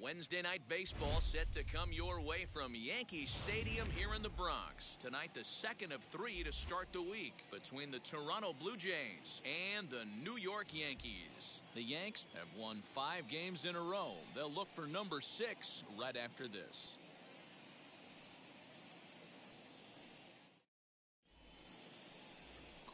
Wednesday night baseball set to come your way from Yankee Stadium here in the Bronx. Tonight, the second of three to start the week between the Toronto Blue Jays and the New York Yankees. The Yanks have won 5 games in a row. They'll look for number 6 right after this.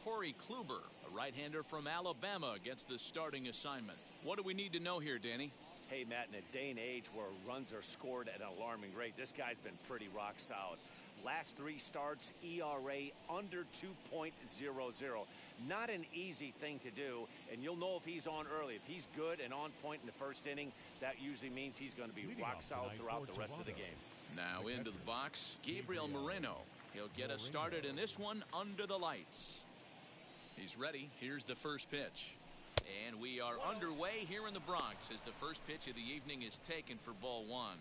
Corey Kluber, a right-hander from Alabama, gets the starting assignment. What do we need to know here, Danny? Hey, Matt, in a day and age where runs are scored at an alarming rate, this guy's been pretty rock solid. Last 3 starts, ERA under 2.00. Not an easy thing to do, and you'll know if he's on early. If he's good and on point in the first inning, that usually means he's going to be rock solid throughout the rest of the game. Now into the box, Gabriel Moreno. He'll get us started in this one under the lights. He's ready. Here's the first pitch. And we are underway here in the Bronx as the first pitch of the evening is taken for ball 1.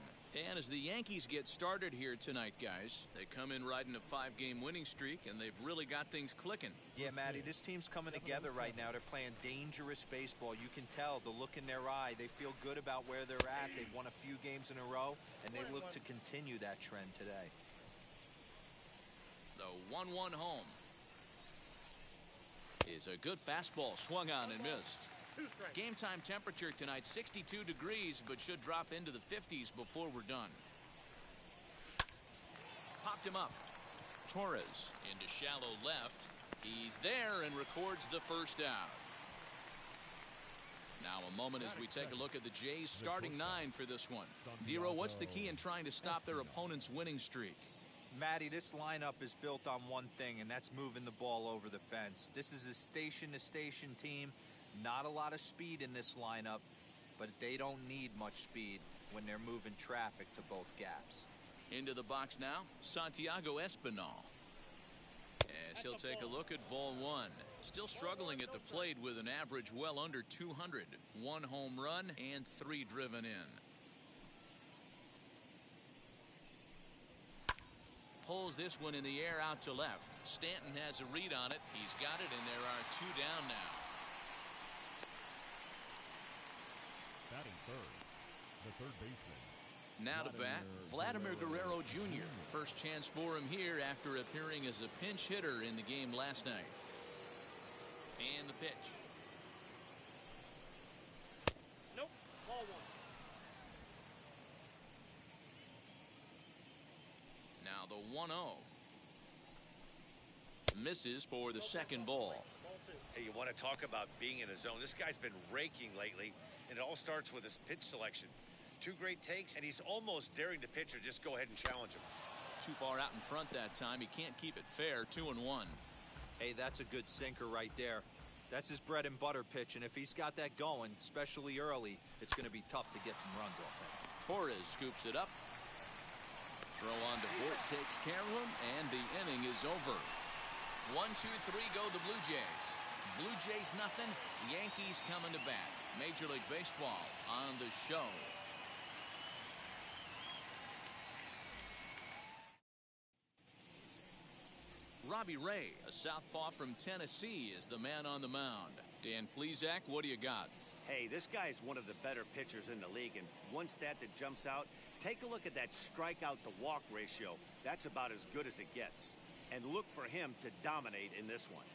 And as the Yankees get started here tonight, guys, they come in riding a 5-game winning streak, and they've really got things clicking. Yeah, Matty, this team's coming together right now. They're playing dangerous baseball. You can tell the look in their eye. They feel good about where they're at. They've won a few games in a row, and they look to continue that trend today. The 1-1 home is a good fastball, swung on and missed. Game time temperature tonight 62 degrees, but should drop into the 50s before we're done. Popped him up. Torres into shallow left. He's there and records the first out. Now a moment as we take a look at the Jays starting 9 for this one. Dero, what's the key in trying to stop their opponent's winning streak? Matty, this lineup is built on one thing, and that's moving the ball over the fence. This is a station-to-station team. Not a lot of speed in this lineup, but they don't need much speed when they're moving traffic to both gaps. Into the box now, Santiago Espinal. As he'll take a look at ball 1. Still struggling at the plate with an average well under 200. 1 home run and 3 driven in. Pulls this one in the air out to left. Stanton has a read on it. He's got it, and there are 2 down now. Batting third, the third baseman. Now to bat, Vladimir Guerrero Jr. First chance for him here after appearing as a pinch hitter in the game last night. And the pitch. Nope, ball 1. Now the 1-0. Misses for the second ball. Hey, you want to talk about being in a zone? This guy's been raking lately, and it all starts with his pitch selection. 2 great takes, and he's almost daring the pitcher just go ahead and challenge him. Too far out in front that time. He can't keep it fair. 2-1. Hey, that's a good sinker right there. That's his bread and butter pitch, and if he's got that going, especially early, it's going to be tough to get some runs off him. Torres scoops it up. Throw on to Fort, takes care of him, and the inning is over. 1, 2, 3 go the Blue Jays. Blue Jays nothing, Yankees coming to bat. Major League Baseball on the show. Robbie Ray, a southpaw from Tennessee, is the man on the mound. Dan Plesac, what do you got? Hey, this guy is one of the better pitchers in the league, and one stat that jumps out, take a look at that strikeout to walk ratio. That's about as good as it gets. And look for him to dominate in this one.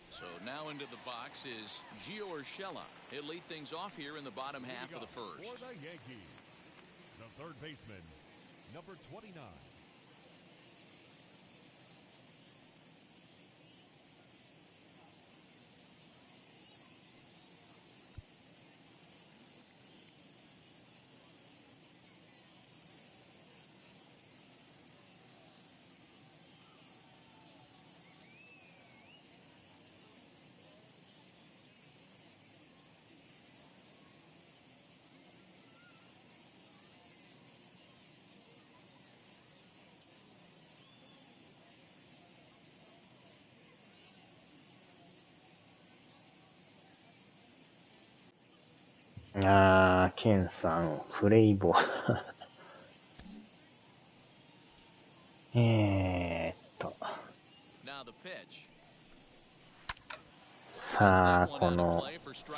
So now into the box is Gio Urshela. He'll lead things off here in the bottom half of the first. For the Yankees, the third baseman, number 29.ケンさん、フレイボ。さあ、この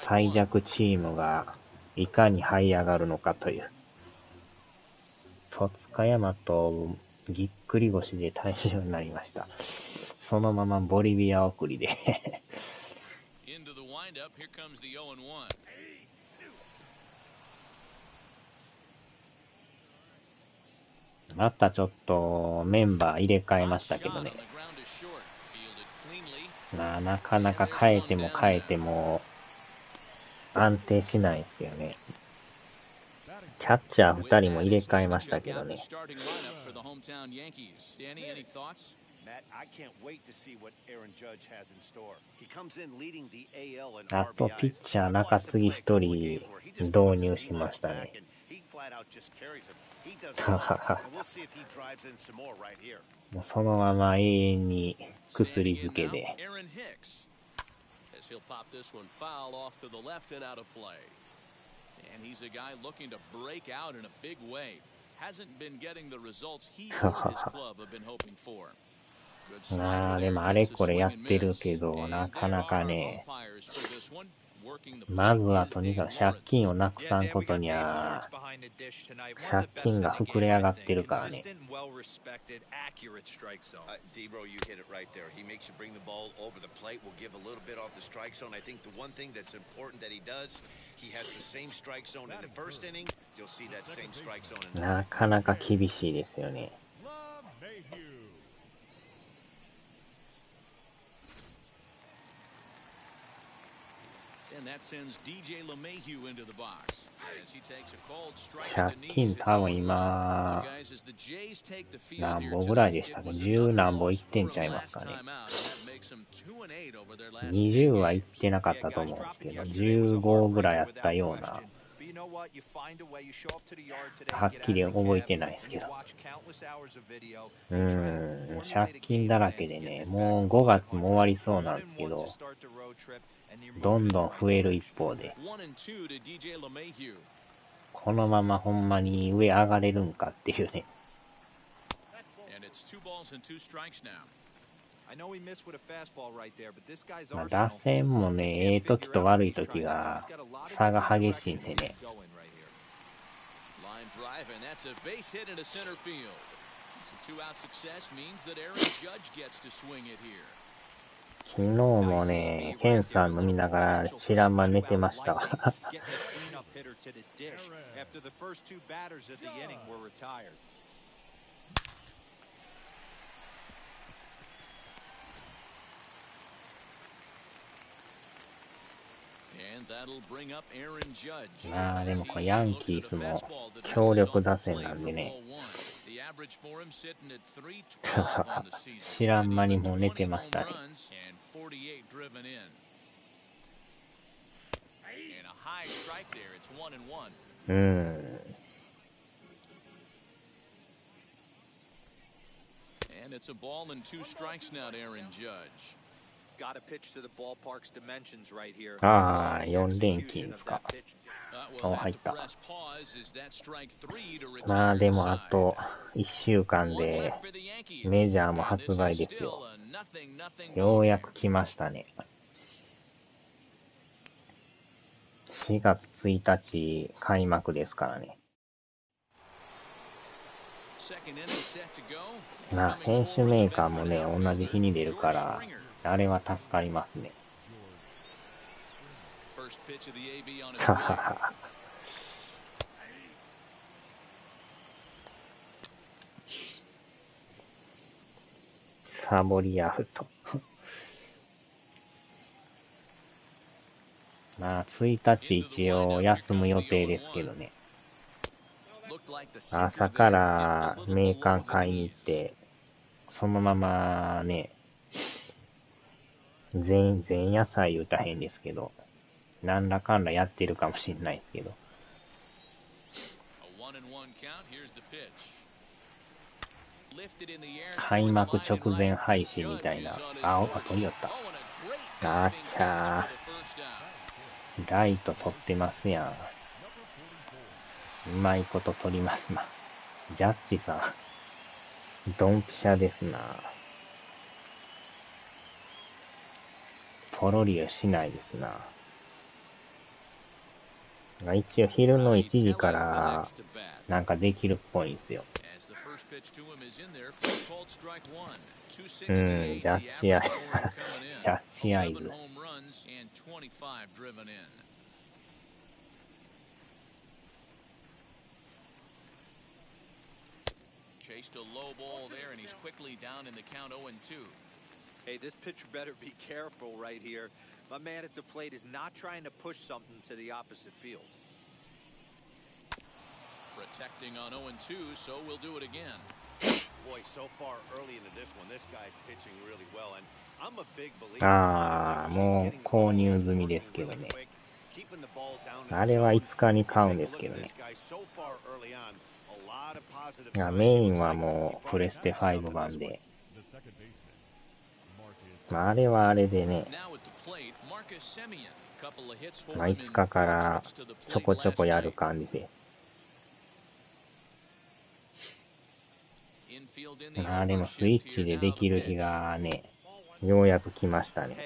最弱チームがいかに這い上がるのかという。戸塚山とぎっくり腰で退場になりました。そのままボリビア送りでまたちょっとメンバー入れ替えましたけどね。なかなか変えても安定しないですよね。キャッチャー2人も入れ替えましたけどね。あとピッチャー中継ぎ1人導入しましたね。もうそのまま永遠に薬漬けで。And he's a guy looking to break out in a big way. Hasn't been getting the results he or his club have been hoping for. でもあれこれやってるけど、なかなかね、まずはとにかく借金をなくさんことには、借金が膨れ上がってるからね。Debro, you hit it right there. He makes you bring the ball over the plate. We'll give a little bit off the strike zone. I think the one thing that's important that he does, he has the same strike zone in the first inning. You'll see that same strike zone in the なかなか厳しいですよね。借金多分今、何本ぐらいでしたか？ 10 何本いってんちゃいますかね。20はいってなかったと思うんですけど、15ぐらいあったような。はっきり覚えてないですけど。借金だらけでね、もう5月も終わりそうなんですけど、どんどん増える一方で、このままほんまに上上がれるんかっていうね。打線もね、ええ時と悪い時が差が激しいんでね。昨日もね、ケンさん飲みながら知らんま寝てましたわ。まあでもこれヤンキースも強力打線なんでね。知らん間にもう寝てましたね。And it's a ball and 2 strikes now to Aaron Judge. Got to pitch to the ballpark's dimensions right here. 4連勤ですか。入った。まあでもあと1週間でメジャーも発売ですよ。ようやく来ましたね。4月1日開幕ですからね。まあ選手メーカーもね、同じ日に出るから、あれは助かりますね。ははは。サボりアウト。まあ1日一応休む予定ですけどね。朝からメーカー買いに行って、そのままね、前夜祭歌へんですけど、なんらかんらやってるかもしれないですけど。開幕直前配信みたいな。取りよった。あっちゃー。ライト取ってますやん。うまいこと取りますな。ジャッジさん、ドンピシャですな。ポロリをしないですな。一応昼の1時からなんかできるっぽいんですよ。ジャッジアイジャッジアイズ。Chased a low ball there, and he's quickly down in the count 0-2. Hey, this pitcher better be careful right here. My man at the plate is not trying to push something to the opposite field. Protecting on 0-2, so we'll do it again. Boy, so far early into this one, this guy's pitching really well, and I'm a big believer. もう購入済みですけどね。あれはいつかに買うんですけどね。メインはもうプレステ5版で、あれはあれでね、いつかからちょこちょこやる感じで。でもスイッチでできる日がね、ようやく来ましたね。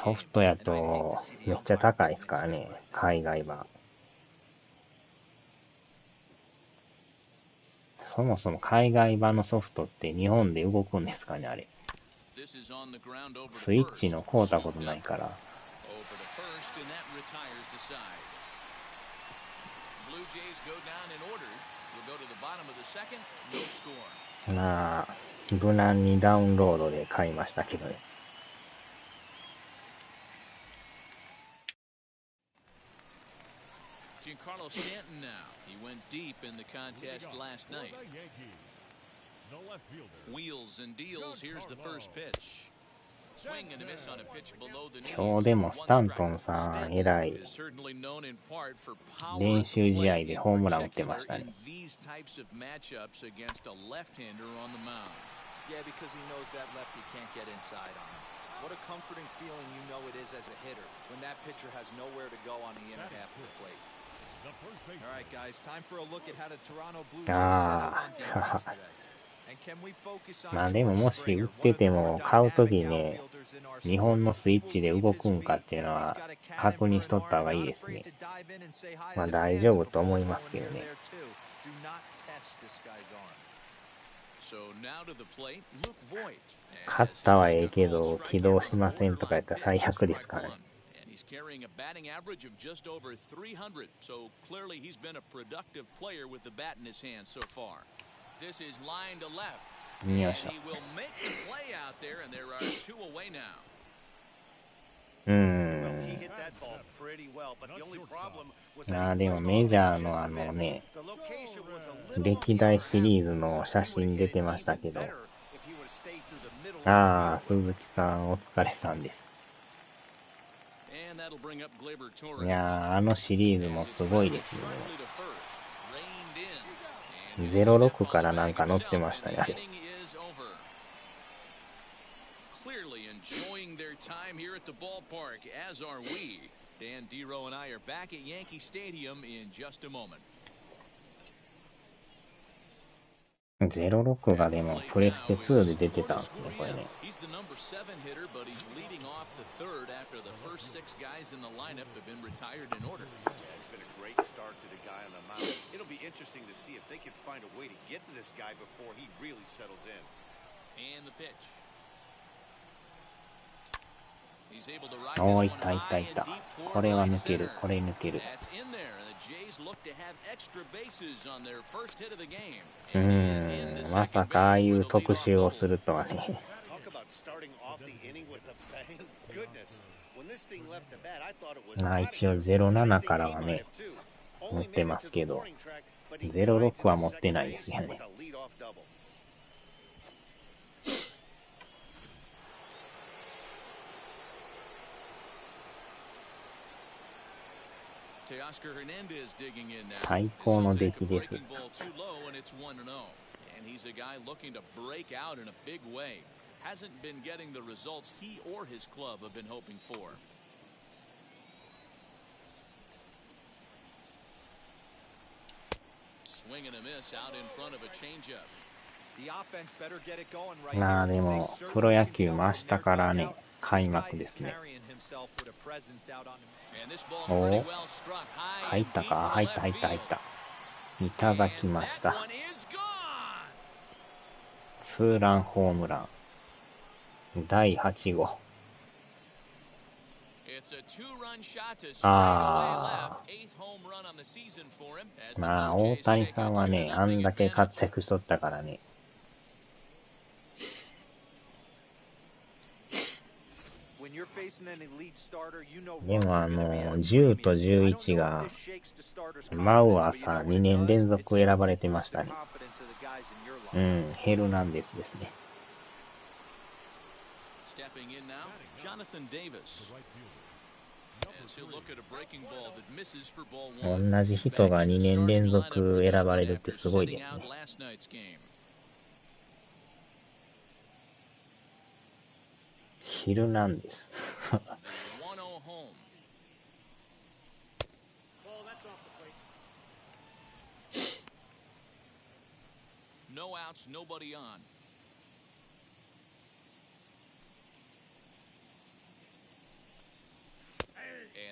ソフトやとめっちゃ高いですからね、海外版。そもそも海外版のソフトって日本で動くんですかね、あれ。スイッチの買うたことないから。無難にダウンロードで買いましたけどね。Giancarlo Stanton now. He went deep in the contest last night. Wheels and deals. Here's the first pitch. Swing and a miss on a pitch below the knees. 今日でもスタントンさんえらい練習試合でホームラン打ってましたね。Yeah, because he knows that lefty can't get inside on him. What a comforting feeling you know it is as a hitter when that pitcher has nowhere to go on the inner half of the plate. All right, guys, time for a look at how the Toronto Blue Jays set up on defense today. And can we focus on でももし売ってても買うときね、日本のスイッチで動くんかっていうのは確認しとった方がいいですね。大丈夫と思いますけどね。勝ったはええけど起動しませんとかやったら最悪ですからね。He's carrying a batting average of just over 300, so clearly he's been a productive player with the bat in his hand so far. This is line to left, and he will make the play out there, and there are two away now. Well, he hit that ball pretty well, but the only problem was that でもメジャーのね、歴代シリーズの写真出てましたけど、鈴木さんお疲れさんです。いやー、シリーズもすごいですね。06からなんか載ってましたね、あれ。Time here at the ballpark, as are we. Dan Dero and I are back at Yankee Stadium in just a moment. 06がでもプレステ2で出てたんですね、これね。He's the number 7 hitter, but he's leading off to third after the first 6 guys in the lineup have been retired in order. Yeah, it's been a great start to the guy on the mound. It'll be interesting to see if they can find a way to get to this guy before he really settles in. And the pitch. いたいたいた。これは抜ける、これ抜ける。まさかああいう特集をするとはね。一応07からはね、持ってますけど、06は持ってないですよね。最高の出来です。でもプロ野球も明日からね開幕ですね。おお、入ったか、入った。いただきました。ツーランホームラン。第8号。まあ、大谷さんはね、あんだけ活躍しとったからね。でも10と11が、マウアーさん2年連続選ばれてましたね。うん、ヘルナンデスですね。同じ人が2年連続選ばれるってすごいですね。ヒルナンデス。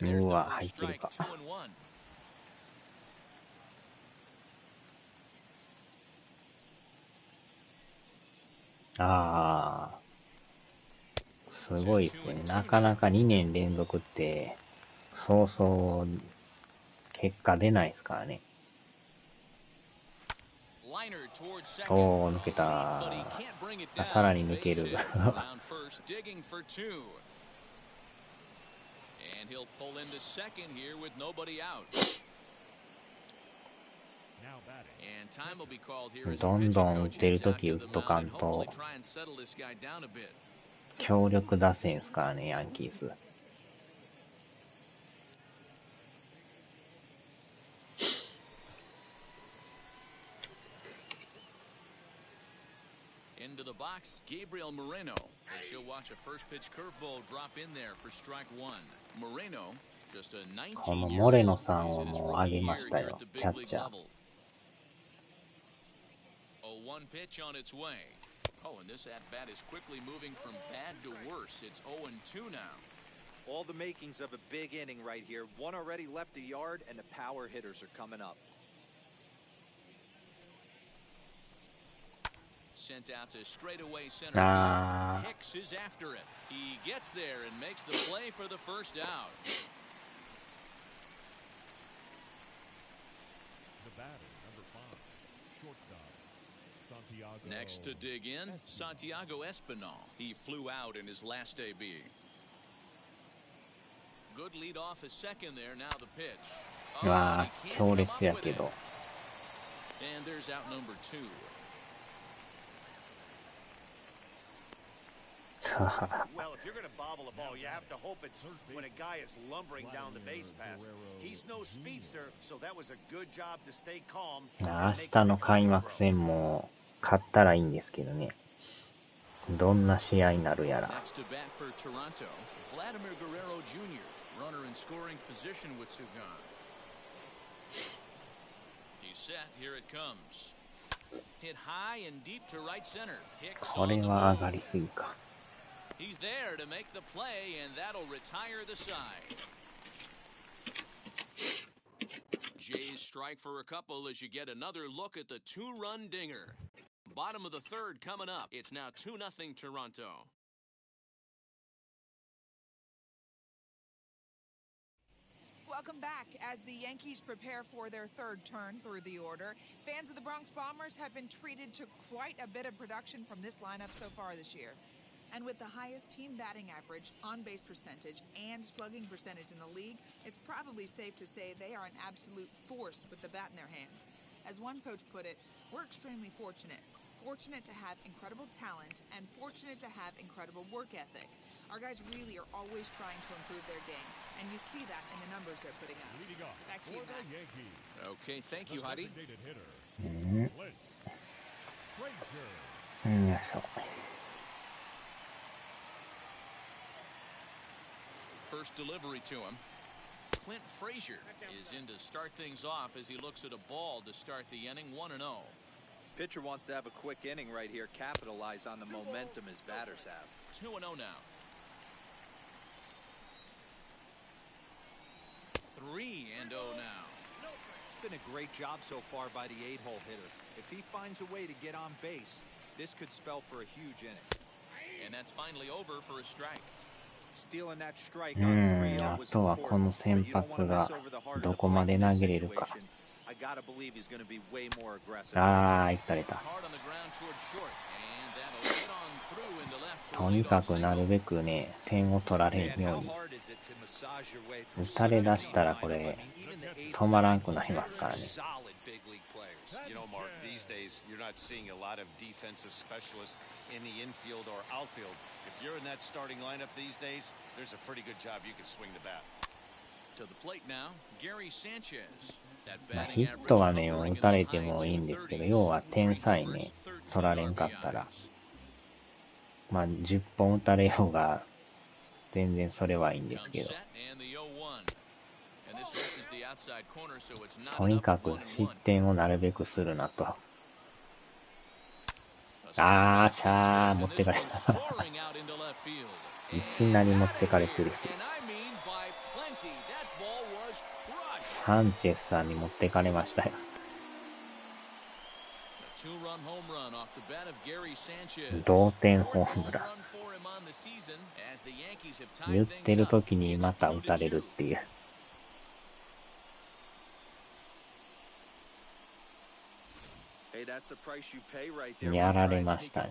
うわ、入ってるか。ああ、すごいですね。なかなか2年連続って、そうそう、結果出ないですからね。おー、抜けた。さらに抜ける。どんどん打ってるとき打っとかんと、強力打線ですからね、ヤンキース。Into the box, Gabriel Moreno. And she'll watch a first pitch curveball drop in there for strike one. Moreno, just a 19-year-old. このモレノさんをもう上げましたよ、キャッチャー。0-1 pitch on its way. Oh, and this at bat is quickly moving from bad to worse. It's 0-2 now. All the makings of a big inning right here. One already left a yard, and the power hitters are coming up. Sent out to straightaway center field. Hicks is after it. He gets there and makes the play for the first out. The batter, number 5, shortstop, Santiago. Next to dig in, Santiago Espinal. He flew out in his last AB. Good lead off his second there. Now the pitch. わあ、強烈やけど。And there's out number 2. Well, if you're going to bobble a ball, you have to hope it's when a guy is lumbering down the base pass. He's no speedster, so that was a good job to stay calm. 明日の開幕戦も勝ったらいいんですけどね。どんな試合になるやら。Next to bat for Toronto, Vladimir Guerrero Jr. Runner in scoring position with Sugan. He's set. Here it comes. Hit high and deep to right center. Hicks これは上がりすぎか。He's there to make the play, and that'll retire the side. Jays strike for a couple as you get another look at the two-run dinger. Bottom of the third coming up. It's now 2-0 Toronto. Welcome back. As the Yankees prepare for their third turn through the order, fans of the Bronx Bombers have been treated to quite a bit of production from this lineup so far this year. And with the highest team batting average, on-base percentage, and slugging percentage in the league, it's probably safe to say they are an absolute force with the bat in their hands. As one coach put it, we're extremely fortunate. Fortunate to have incredible talent and fortunate to have incredible work ethic. Our guys really are always trying to improve their game, and you see that in the numbers they're putting up. Back to you, Matt. Okay, thank you, Heidi. よいしょ。First delivery to him. Clint Frazier is in to start things off as he looks at a ball to start the inning 1-0. Pitcher wants to have a quick inning right here, capitalize on the momentum his batters have. 2-0 now. 3-0 now. It's been a great job so far by the 8-hole hitter. If he finds a way to get on base, this could spell for a huge inning. And that's finally over for a strike. Stealing that strike on 3-0 was important, but you don't want to mess over the heart of the plate in this situation. I gotta believe he's going to be way more aggressive. ああ、いったれた。 Hard on the ground towards short, and that'll get on through into left for とにかくなるべくね、点を取られんように。打たれ出したらこれ、止まらんくなりますからね。You know, Mark, these days you're not seeing a lot of defensive specialists in the infield or outfield. If you're in that starting lineup these days, there's a pretty good job you can swing the bat. To the plate now, Gary Sanchez. まあ、ヒットはね、打たれてもいいんですけど、要は点さえね、取られんかったら、まあ、10本打たれようが、全然それはいいんですけど。とにかく失点をなるべくするなと。あー、しゃー、持ってかれた。いきなり持ってかれてるし。サンチェスさんに持ってかれましたよ。同点ホームラン。言ってる時にまた打たれるっていう。やられましたね。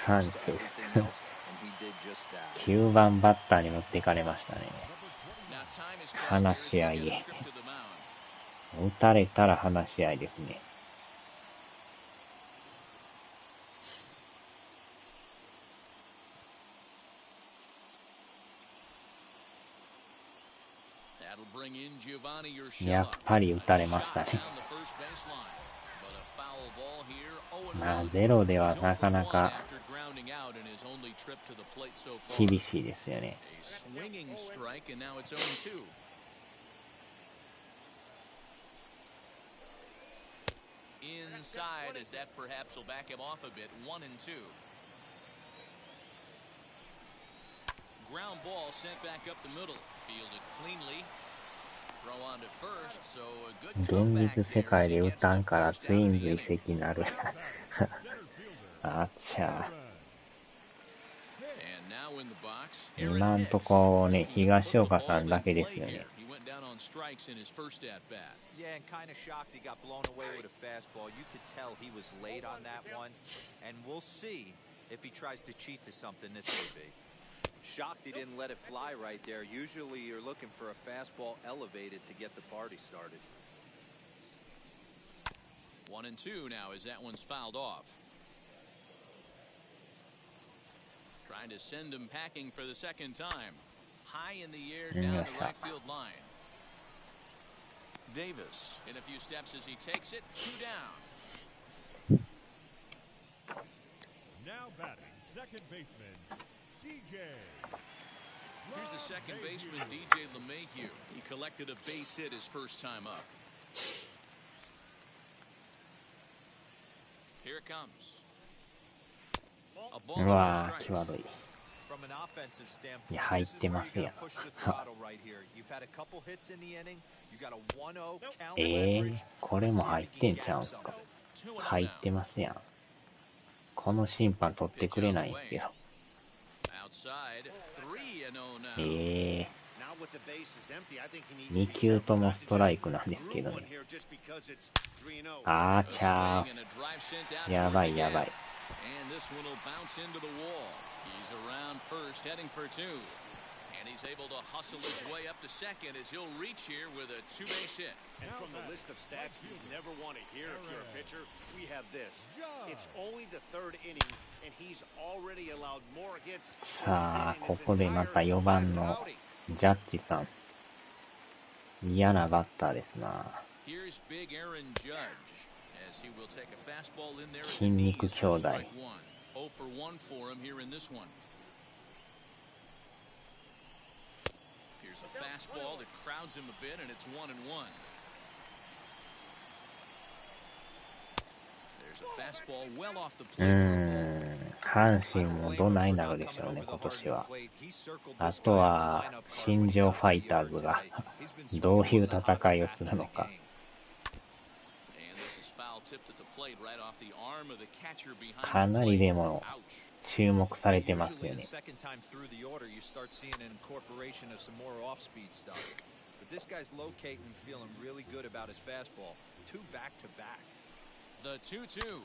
サンチェス9番バッターに持っていかれましたね。話し合いへ。打たれたら話し合いですね。やっぱり打たれましたね。まあゼロではなかなか厳しいですよね。Inside as that perhaps will back him off a bit. 1-2. Ground ball sent back up the middle. Fielded cleanly. Throw on to first. So a good comeback. 現実世界で打たんからツインズ移籍になる。あっちゃ。今んとこね、東岡さんだけですよね。Strikes in his first at bat. Yeah, and kind of shocked he got blown away with a fastball. You could tell he was late on that one, and we'll see if he tries to cheat to something this would be. Shocked he didn't let it fly right there. Usually you're looking for a fastball elevated to get the party started. 1-2 now as that one's fouled off. Trying to send him packing for the second time. High in the air down the right field line. Davis in a few steps as he takes it. 2 down. Now batting, second baseman, DJ. Here's the second baseman, DJ LeMahieu. He collected a base hit his first time up. Here it comes. A ball うわー、際どい。 From an offensive standpoint, いや、入ってますやん。これも入ってんちゃうんすか。入ってますやん。この審判取ってくれないんすけど。2球ともストライクなんですけどね。あーちゃー。やばいやばい。And this one will bounce into the wall. He's around first, heading for 2. And he's able to hustle his way up to second as he'll reach here with a 2-base hit. And from the list of stats you never want to hear if you're a pitcher, we have this. It's only the 3rd inning, and he's already allowed more hits. さあ、ここでまた4番のジャッジさん。嫌なバッターですな。Here's big Aaron Judge. He will take a fastball in there. 筋肉兄弟。 0 for 1 for him here in this one. Here's a fastball that crowds him a bit, and it's 1-1. There's There's a fastball well off the plate. 阪神もどないなるでしょうね、今年は。あとは、新庄ファイターズがどういう戦いをするのか。かなりでも注目されてますよね。This guy's locating and feeling really good about his fastball. 2 back-to-back. The 2-2.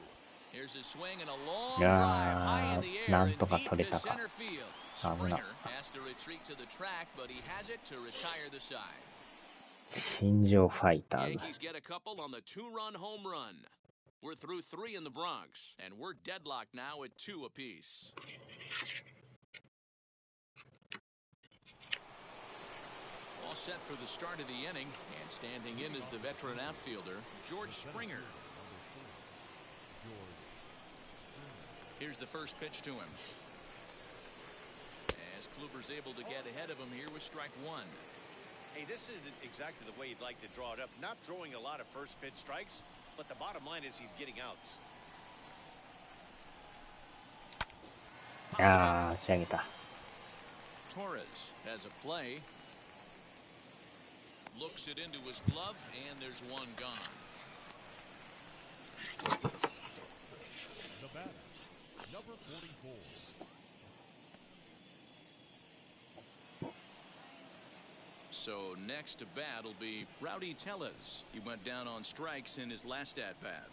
Here's a swing and a long drive high in the air and deep to center field. Springer has to retreat to the track, but he has it to retire the side. 新庄ファイターズ。 Yankees get a couple on the 2-run home run. We're through 3 in the Bronx, and we're deadlocked now at 2 apiece. All set for the start of the inning, and standing in is the veteran outfielder, George Springer. Here's the first pitch to him. As Kluber's able to get ahead of him here with strike 1. Hey, this isn't exactly the way you'd like to draw it up. Not throwing a lot of first pitch strikes, but the bottom line is he's getting outs. 打ち上げた。 Torres has a play. Looks it into his glove, and there's one gone. The batter, number 44. So next to bat will be Rowdy Tellez. He went down on strikes in his last at-bat.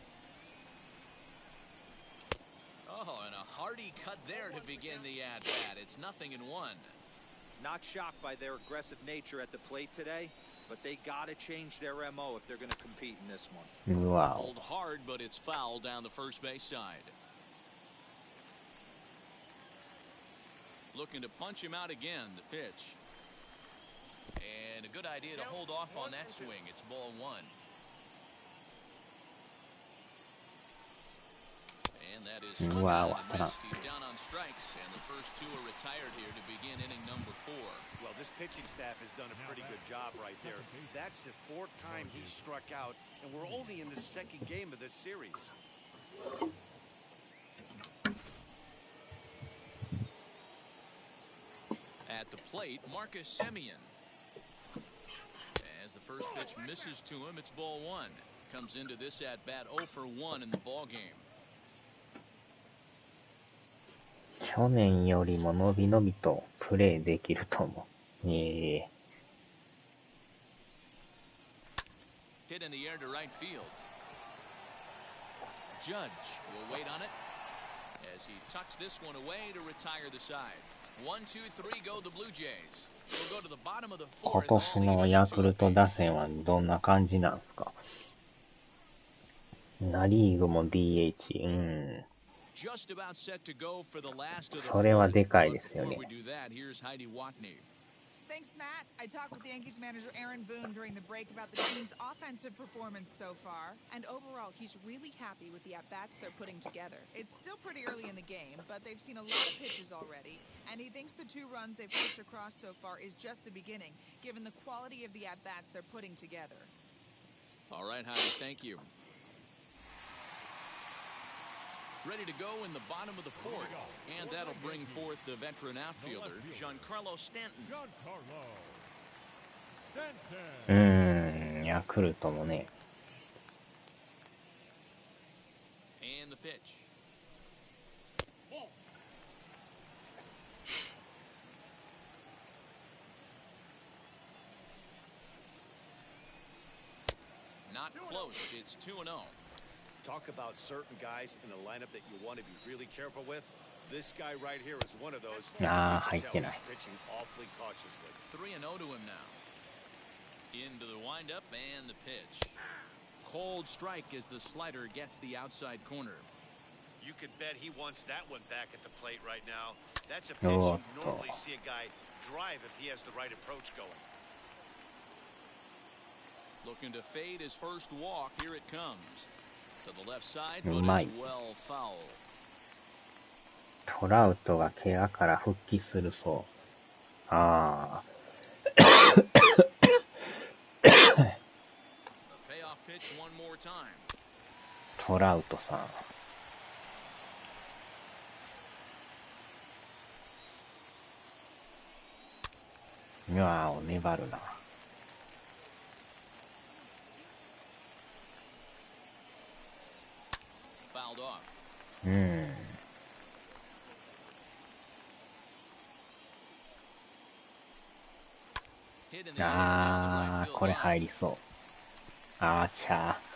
Oh, and a hearty cut there to begin the at-bat. It's 0-1. Not shocked by their aggressive nature at the plate today, but they got to change their MO if they're going to compete in this one. Wow. Pulled hard, but it's foul down the first base side. Looking to punch him out again, the pitch. And a good idea to hold off on that swing. It's ball 1. And that is swung Wow. out and missed. He's down on strikes, and the first 2 are retired here to begin inning number 4. Well, this pitching staff has done a pretty good job right there. That's the 4th time he struck out, and we're only in the 2nd game of this series. At the plate, Marcus Semien. As the first pitch misses to him, it's ball 1. Comes into this at-bat 0 for 1 in the ball game. 去年よりも伸び伸びとプレーできると思う。Hit in the air to right field. Judge will wait on it as he tucks this one away to retire the side. 1, 2, 3 go the Blue Jays. We'll go to the bottom of the 4th. 今年のヤクルト打線はどんな感じなんすか？ナリーグも DH。それはでかいですよね。Thanks, Matt. I talked with the Yankees manager Aaron Boone during the break about the team's offensive performance so far. And overall, he's really happy with the at-bats they're putting together. It's still pretty early in the game, but they've seen a lot of pitches already. And he thinks the 2 runs they've pushed across so far is just the beginning, given the quality of the at-bats they're putting together. All right, Heidi, thank you. Ready to go in the bottom of the 4th, and that'll bring forth the veteran outfielder, Giancarlo Stanton. ヤクルトもね。And the pitch. Not close. It's 2-0. Talk about certain guys in the lineup that you want to be really careful with. This guy right here is one of those. 入ってない。 Pitching awfully cautiously. 3-0 to him now. Into the windup and the pitch. Cold strike as the slider gets the outside corner. You could bet he wants that one back at the plate right now. That's a pitch you normally see a guy drive if he has the right approach going. Looking to fade his first walk. Here it comes. To the left side, but it's well foul. トラウトが怪我から復帰するそう。ああ。The payoff pitch one more time. トラウトさん。うわー、粘るな。うん。あー、これ入りそう。あーちゃー。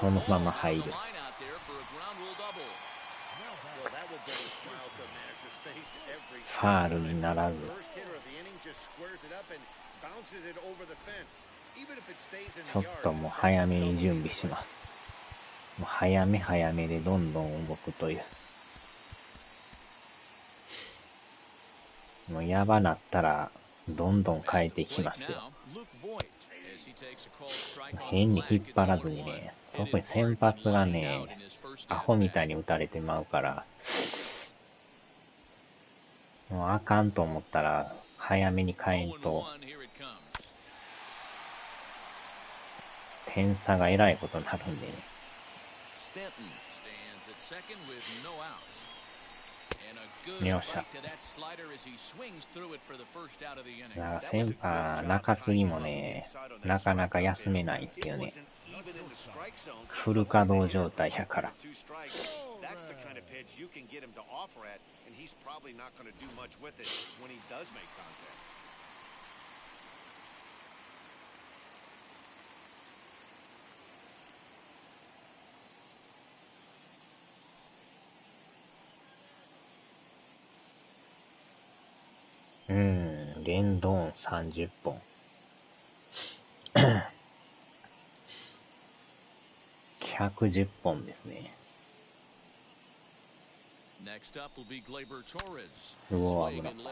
そのまま入る。ファールにならず。ちょっともう早めに準備します。もう早め早めでどんどん動くという。もうやばなったらどんどん変えていきますよ。変に引っ張らずにね、特に先発がね、アホみたいに打たれてまうから、もうあかんと思ったら早めに変えんと、点差がえらいことになるんでね。よっしゃ。中継ぎもね、なかなか休めないんですよね。フル稼働状態やから。連ドン30本。110本ですね。うわ、危ない。2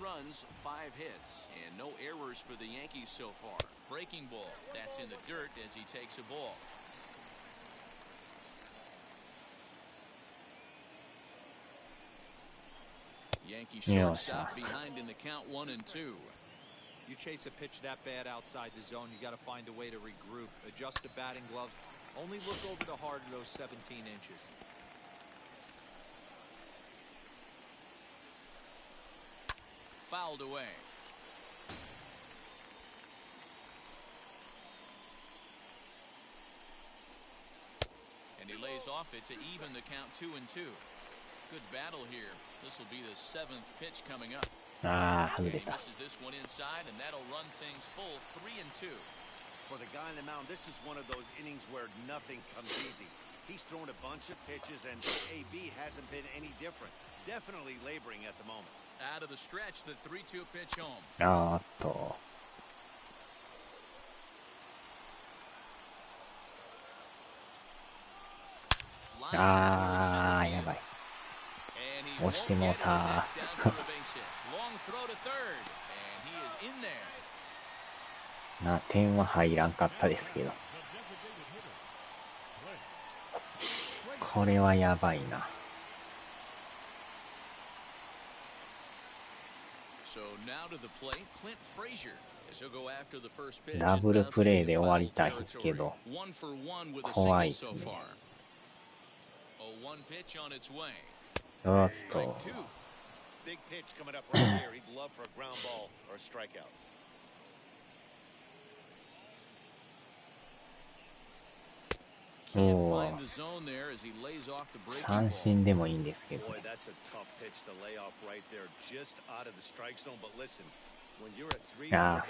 runs, 5 hits, and no errors for the Yankees so far. Breaking ball, that's in the dirt as he takes a ball. Yankee shortstop behind in the count 1-2. You chase a pitch that bad outside the zone, you got to find a way to regroup, adjust the batting gloves, only look over the heart of those 17 inches. Fouled away. And he lays off it to even the count 2-2. Good battle here. This will be the 7th pitch coming up. He misses this one inside, and that'll run things full 3-2. For the guy on the mound, this is one of those innings where nothing comes easy. He's thrown a bunch of pitches, and this AB hasn't been any different. Definitely laboring at the moment. Out of the stretch, the 3-2 pitch home. やばい。押してもうた。点は入らんかったですけど。これはやばいな。ダブルプレーで終わりたいですけど、怖いですね。おっと。おー、三振でもいいんですけど。フ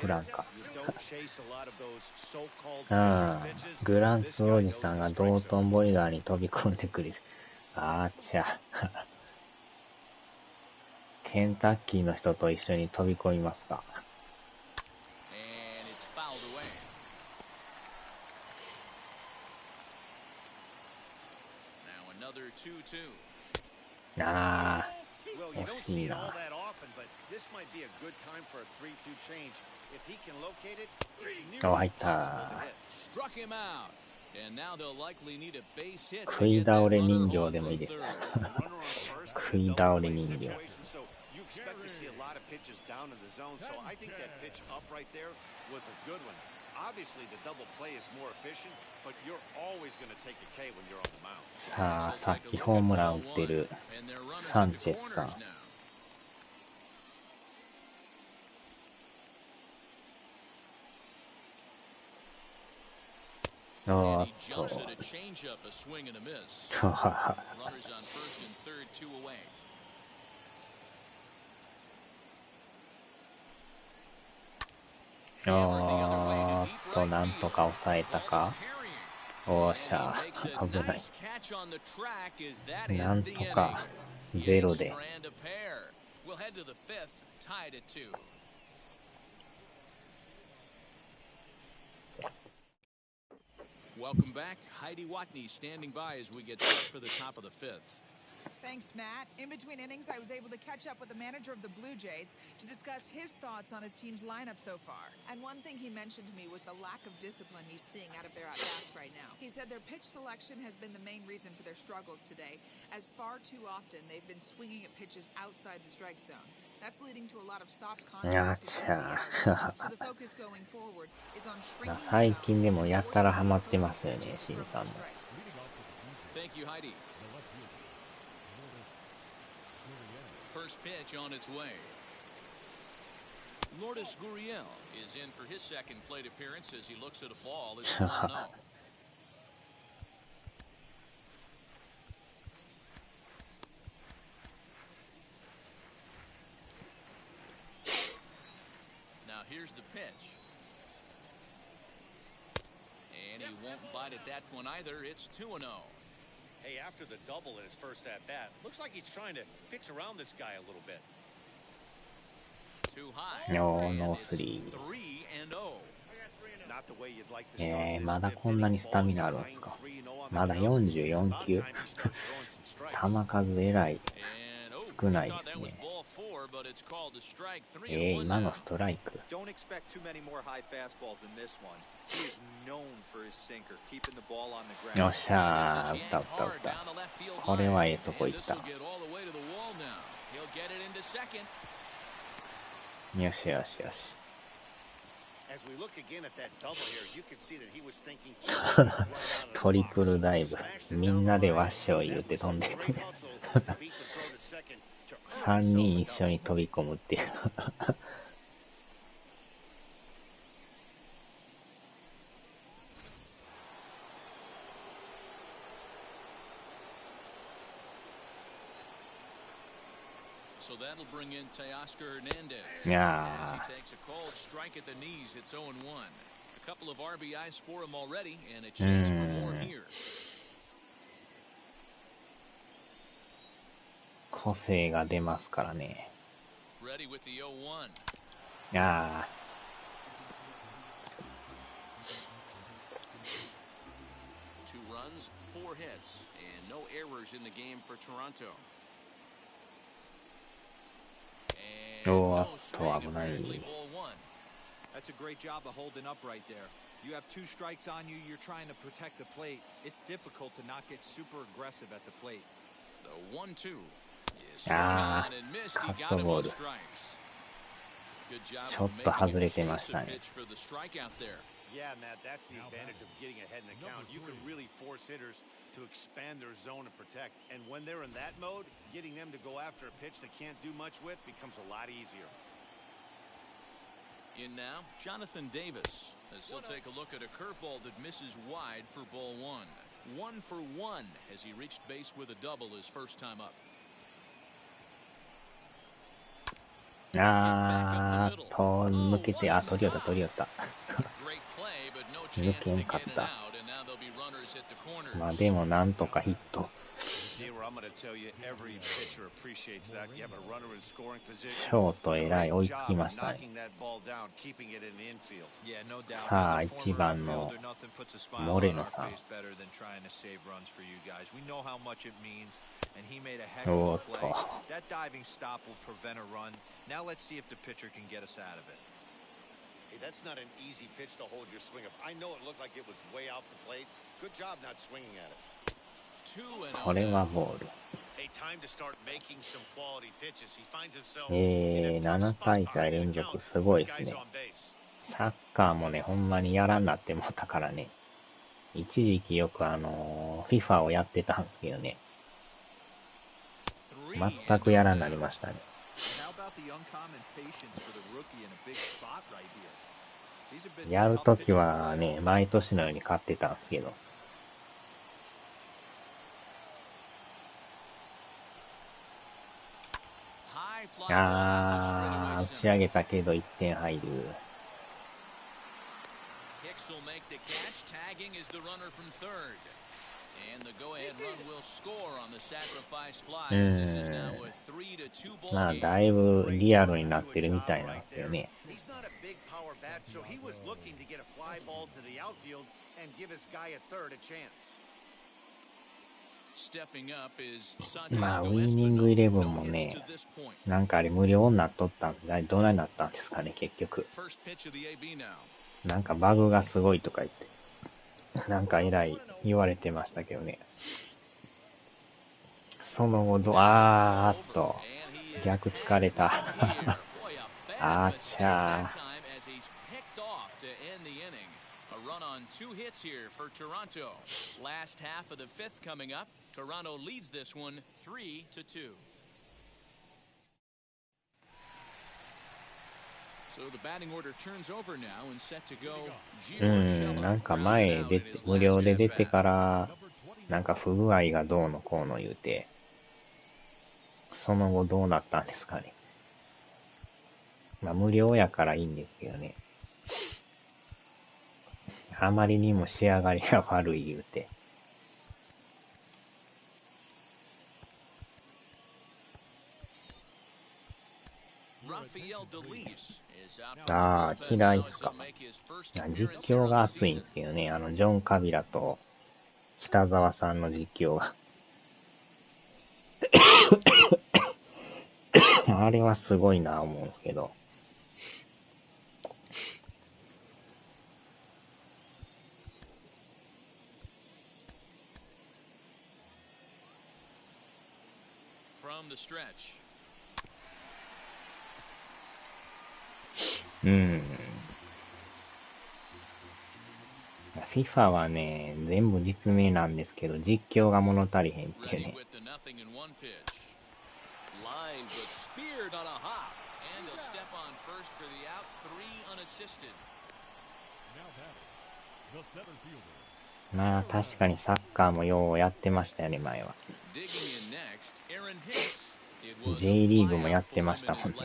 ランか。グランツおじさんが道頓堀川に飛び込んでくれる。ケンタッキーの人と一緒に飛び込みますか。惜しいな。入った。食い倒れ人形でもいいです。食い倒れ人形。Obviously, the double play is more efficient, but you're always going to take a K when you're on the mound. さあ、さっきホームラン打ってるサンチェスさん。おーっと。おーっと、なんとか抑えたか。おーしゃー、危ない。なんとか、ゼロで。Welcome back. Heidi Watney standing by as we get set for the top of the fifth. Thanks, Matt. In between innings, I was able to catch up with the manager of the Blue Jays to discuss his thoughts on his team's lineup so far. And one thing he mentioned to me was the lack of discipline he's seeing out of their at-bats right now. He said their pitch selection has been the main reason for their struggles today, as far too often they've been swinging at pitches outside the strike zone. That's leading to a lot of soft contact and easy outs. So the focus going forward is on shrinking the zone. 最近でもやたらハマってますよね、シンさんも。Thank you, Heidi. First pitch on its way. Lourdes Gurriel is in for his second plate appearance as he looks at a ball. It's 1-0. Now here's the pitch. And he won't bite at that one either. It's 2-0. Hey, after the double in his first at-bat, looks like he's trying to pitch around this guy a little bit. Too high. No 3. 3-0. まだこんなにスタミナあるんですか。まだ44球。球数えらい少ないですね。今のストライク。よっしゃー、打った打った打った。これはええとこ行った。よしよしよし。トリプルダイブ。みんなでワッショイ言って飛んでる。3人一緒に飛び込むっていう。So that'll bring in Teoscar Hernandez. Yeah. As he takes a cold strike at the knees, it's 0-1. A couple of RBIs for him already, and a chance for more here. 個性が出ますからね。Ready with the 0-1. ああ。2 runs, 4 hits, and no errors in the game for Toronto. おーっと危ない。That's a great job of holding up right there. You have 2 strikes on you. You're trying to protect the plate. It's difficult to not get super aggressive at the plate. The 1-2 is swung on and missed. He got him on strikes. Good job of making a chase pitch for the strikeout there. Yeah, Matt, that's the advantage of getting ahead in the count. You can really force hitters to expand their zone and protect. And when they're in that mode, getting them to go after a pitch they can't do much with becomes a lot easier. In now, Jonathan Davis, as he'll take a look at a curveball that misses wide for ball 1. 1 for 1 as he reached base with a double his first time up. あーっと抜けて、あ、取りよった取りよった。抜けんかった。まあでもなんとかヒット。ショートえらい追いつきましたね。さあ1番のモレノさん。おーっと。Now let's see if the pitcher can get us out of it. Hey, that's not an easy pitch to hold your swing up. I know it looked like it was way out the plate. Good job not swinging at it. これはボール。7大会連続すごいですね。サッカーもね、ほんまにやらんなって思ったからね。一時期よくFIFA をやってたんですけどね。全くやらんなりましたね。やるときはね、毎年のように買ってたんですけど。打ち上げたけど1点入る。まあ、だいぶリアルになってるみたいなんですよね。まあ、ウィニングイレブンもね、なんかあれ無料になっとったんで、どないなったんですかね、結局。なんかバグがすごいとか言って、なんかえらい言われてましたけどね。その後逆疲れた。あっちゃー。Run on 2 hits here for Toronto. Last half of the 5th coming up. Toronto leads this one 3-2. So the batting order turns over now and set to go. なんか前無料で出てからなんか不具合がどうのこうの言うて、その後どうなったんですかね。まあ無料やからいいんですけどね。あまりにも仕上がりが悪い言うて。嫌いっすか。実況が熱いんですよね。ジョン・カビラと北沢さんの実況が。あれはすごいな思うんですけど。FIFA はね、全部実名なんですけど、実況が物足りへんっていうね。まあ確かにサッカーもようやってましたよね、前は。J リーグもやってましたもんね。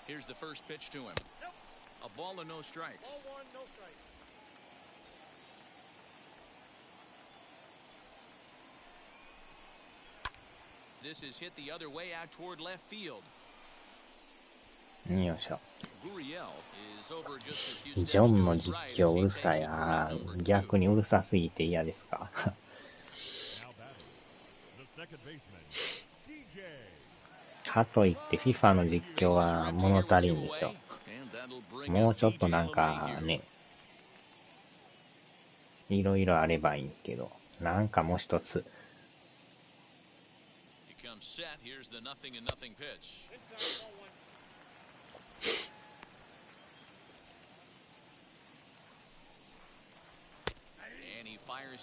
よいしょ。ジョンの実況うるさい。逆にうるさすぎて嫌ですか。かといって FIFA の実況は物足りんでしょ。もうちょっとなんかね、いろいろあればいいんけど、なんかもう一つ。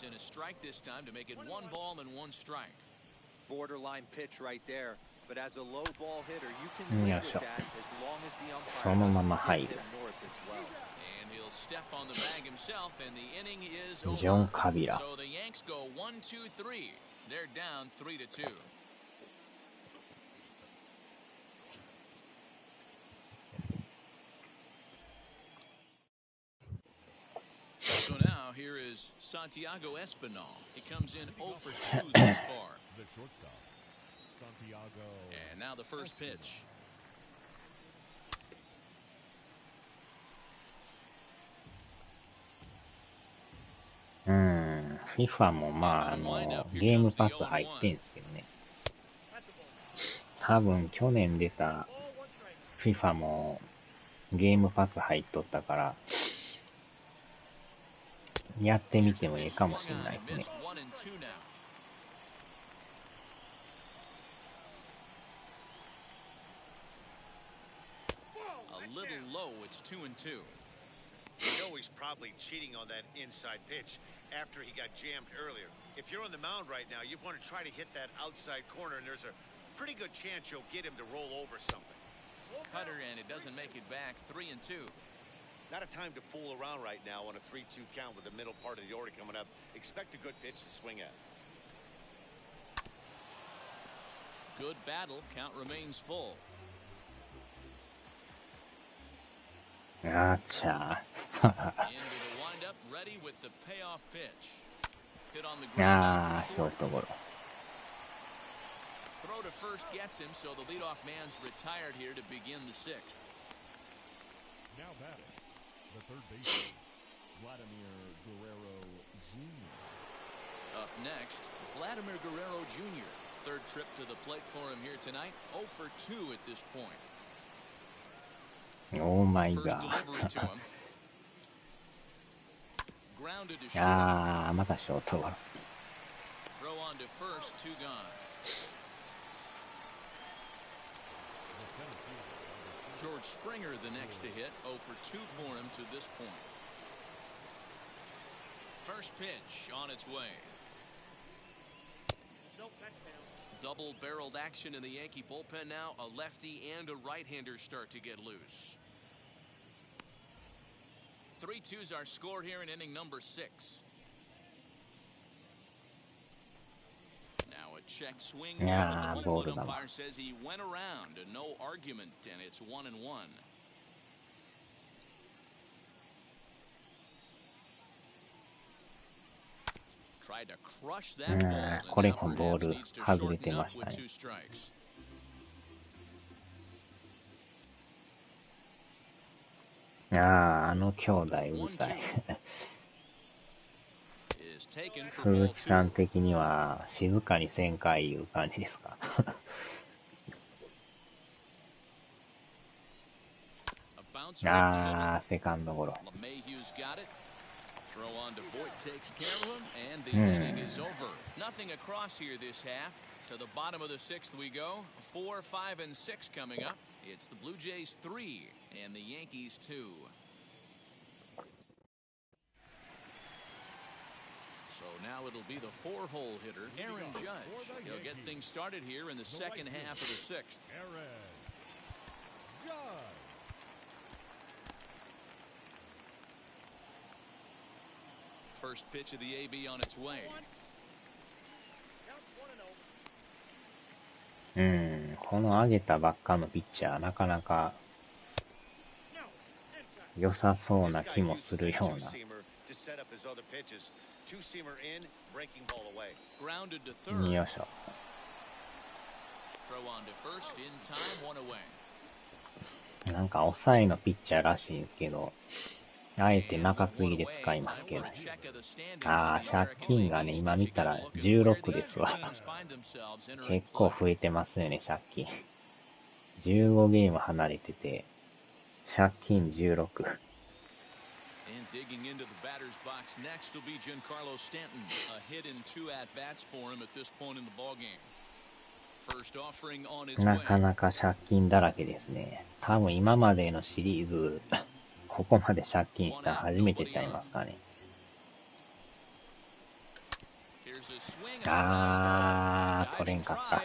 In a strike this time to make it 1 ball and 1 strike. Borderline pitch right there, but as a low ball hitter, you can live with that as long as the umpire そのまま入る。And he'll step on the bag himself, and the inning is over. ジョン・カビラ。 So the Yanks go 1-2-3. They're down 3-2. So now here is Santiago Espinal. He comes in 0 for 2 thus far. The shortstop, Santiago. And now the first pitch. FIFA もまあゲームパス入ってんすけどね。多分去年出た FIFA もゲームパス入っとったから、やってみてもいいかもしれないですね。A little low. It's 2-2. You know he's probably cheating on that inside pitch after he got jammed earlier. If you're on the mound right now, you want to try to hit that outside corner, and there's a pretty good chance you'll get him to roll over something. Cutter, and it doesn't make it back. 3-2. Not a time to fool around right now on a 3-2 count with the middle part of the order coming up. Expect a good pitch to swing at. Good battle. Count remains full. Gotcha. Into the windup, ready with the payoff pitch. Hit on the ground. Short goal. Throw to first gets him, so the leadoff man's retired here to begin the sixth. Now batting, the third baseman, Vladimir Guerrero Jr. Up next, Vladimir Guerrero Jr. Third trip to the plate for him here tonight. 0 for 2 at this point. Oh my First god. delivery to him. Grounded to short. またショートゴロ。 Throw on to first, 2 gone. George Springer the next to hit. 0 for 2 for him to this point. First pitch on its way. Nope, that's down. Double-barreled action in the Yankee bullpen now. A lefty and a right-hander start to get loose. 3-2's our score here in inning number 6. Now a check swing. Yeah, the ball home to them. umpire says he went around and no argument, and it's 1-1. Tried to crush that ball, and これ now もボー perhaps ル needs to 外れ shorten てま up し with たね。 2 strikes. Ah, あの兄弟うるさい。 Is taken for 鈴 ball 木さん 2. 的には静かに1000回言う感じですか。 A bouncer up セカンドゴロ。 the middle. LeMahieu's got it. Throw on to Voigt takes care of him, and the inning is over. Nothing across here this half. To the bottom of the 6th we go. 4, 5, and 6 coming up. It's the Blue Jays 3 and the Yankees 2. So now it'll be the 4-hole hitter, Aaron Judge. He'll get things started here in the second half of the 6th. Aaron Judge. First pitch of the AB on its way. この上げたばっかのピッチャーなかなか良さそうな気もするような。 Grounded to third. よいしょ。 Throw on to first in time, 1 away. なんか抑えのピッチャーらしいんですけど、あえて中継ぎで使いますけど。借金がね、今見たら16ですわ。結構増えてますよね、借金。15ゲーム離れてて、借金16。 And digging into the batter's box next will be Giancarlo Stanton. A hit in 2 at-bats for him at this point in the ballgame. First offering on its way. なかなか借金だらけですね。多分今までのシリーズ、ここまで借金したの初めてちゃいますかね。取れんかった。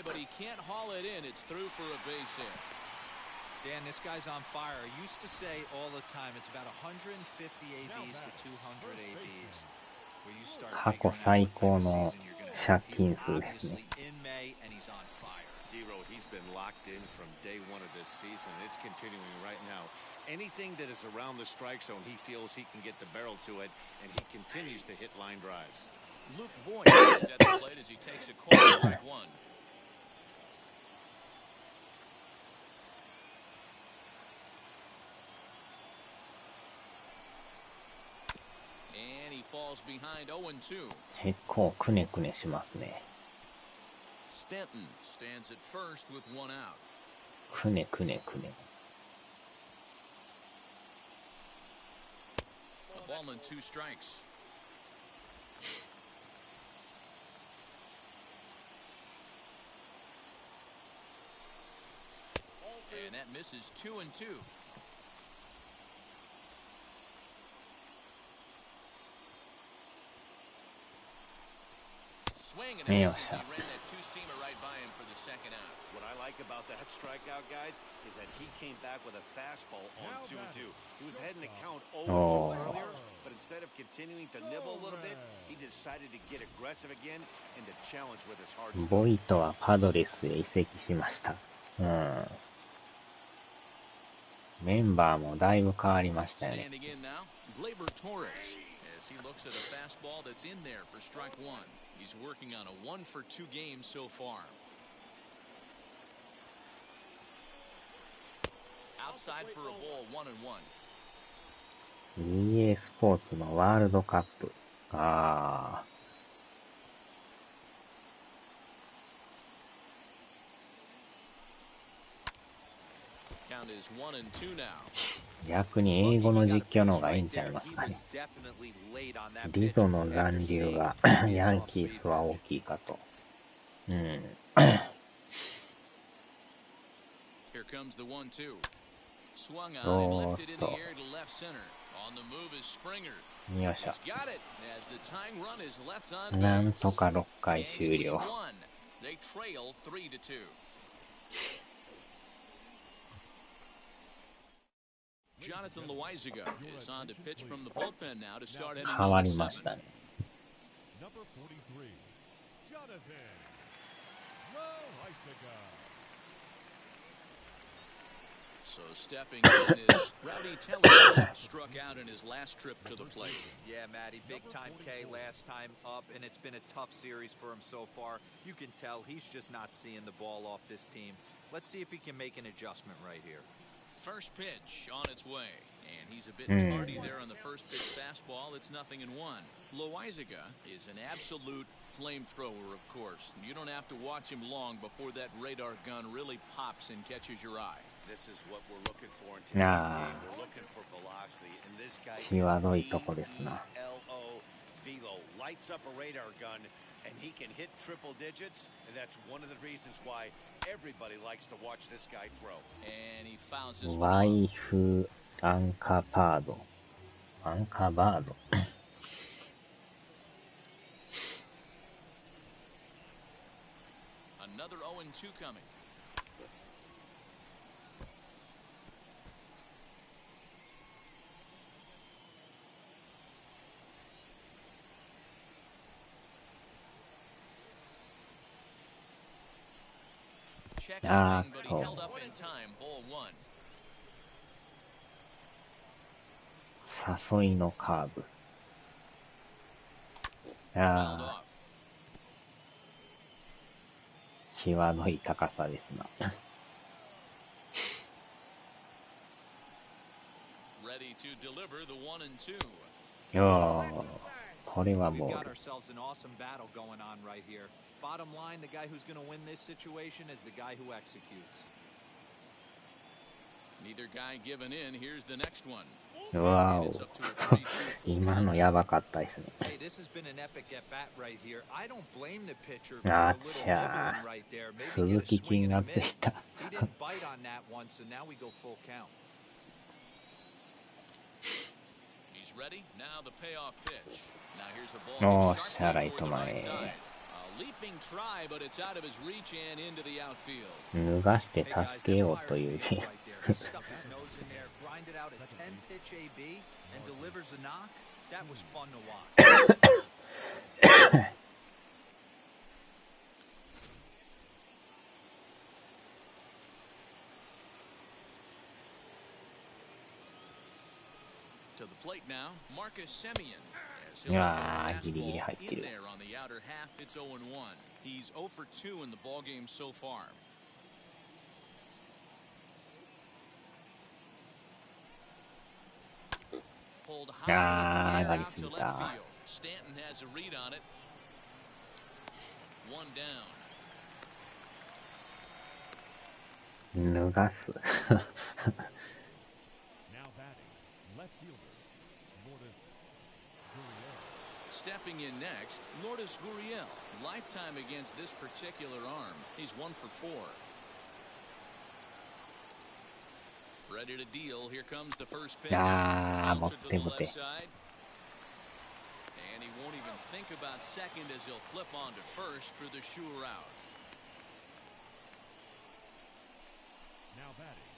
Dan, this guy's on fire. I used to say all the time, it's about 150 ABs to 200 ABs. Where you start 過去最高の借金数ですね。 in May and he's on fire. D-Row, he's been locked in from day 1 of this season. It's continuing right now. Anything that is around the strike zone, he feels he can get the barrel to it, and he continues to hit line drives. Luke Voigt is at the plate as he takes a call, strike 1. And he falls behind 0-2. 結構くねくねしますね。 Stanton stands at first with 1 out. くねくねくね。 A ball and 2 strikes. And that misses 2-2. swing and a miss as he ran that two-seamer right by him for the second out. What I like about that strikeout, guys, is that he came back with a fastball on 2-2. He was heading to count 0-2 earlier, but instead of continuing to nibble a little bit, he decided to get aggressive again and to challenge with his hard stuff. ボイトはパドレスへ移籍しました。メンバーもだいぶ変わりましたよね。He looks at a fastball that's in there for strike one. He's working on a 1-for-2 game so far. Outside for a ball, 1-1. EA スポーツのワールドカップ。Count is 1-2 now. 逆に英語の実況の方がいいんちゃいますかね。リゾの残留がヤンキースは大きいかと。Here comes the 1-2. Swung on and lifted in the air to left center. On the move is Springer. よいしょ。 He's got it as the tying run is left on. なんとか6回終了。They trail 3-2. Jonathan Loizaga is on to pitch from the bullpen now to start heading変わりましたね。Number 43, Jonathan Loizaga. So stepping in is Rowdy Tellez, struck out in his last trip to the plate. Yeah, Matty, big time K last time up, and it's been a tough series for him so far. You can tell he's just not seeing the ball off this team. Let's see if he can make an adjustment right here. First pitch on its way, and he's a bit tardy there on the first pitch fastball. It's 0-1. Loizaga is an absolute flamethrower, of course. You don't have to watch him long before that radar gun really pops and catches your eye. This is what we're looking for in today's game. We're looking for velocity, and this guy Velo lights up a radar gun, and he can hit triple digits, and that's one of the reasons why everybody likes to watch this guy throw. And he fouls this one. ワイフアンカバード。アンカバード。Another 0-2 coming. Check swing, but he held up in time. Ball 1. 誘いのカーブ。際どい高さですな。Ready to deliver the 1-2. よー、これはボール。Bottom line, the guy who's going to win this situation is the guy who executes. Neither guy giving in. Here's the next one. わお。今のやばかったですね。Hey, this has been an epic at bat right here. I don't blame the pitcher for あ a っ little ちゃ nibbling right there. ー。 Maybe 鈴 get a 木 swing 金 and a がで miss. した。He didn't bite on that once, and now we go full count. He's ready. Now the payoff pitch. Now here's a ball. おーしゃ、ライト前。 Leaping try, but it's out of his reach and into the outfield. 脱がして助けようという。Stuck his nose in there, grinded out a 10-pitch AB, and delivers a knock. That was fun to watch. To the plate now, Marcus Semien. いやー、ギリギリ入ってる。There on the outer half, it's 0-1. He's 0 for 2 in the ball game so far. Pulled high out to left field. Stanton has a read on it. One down. 脱がす。Now batting, left fielder, Stepping in next, Lourdes Gurriel. Lifetime against this particular arm. He's 1 for 4. Ready to deal. Here comes the first pitch. あー、持って持って。And he won't even think about second as he'll flip on to first for the sure out. Now batting.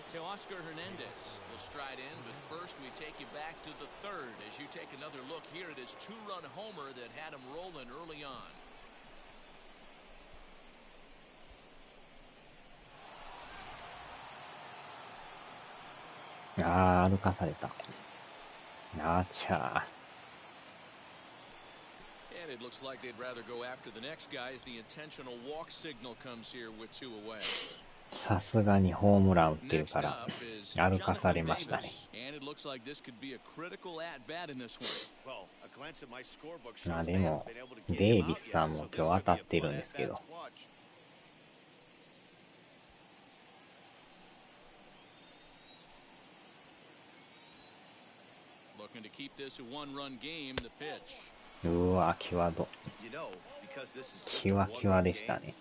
Teoscar Hernandez will stride in, but first we take you back to the third as you take another look here at his two-run homer that had him rolling early on. Ah, 歩かされた。あちゃAnd it looks like they'd rather go after the next guy as the intentional walk signal comes here with two away. さすがにホームラン打ってるから歩かされましたね。まあでもデイビスさんも今日当たってるんですけど。うわ、際ど。キワキワでしたね。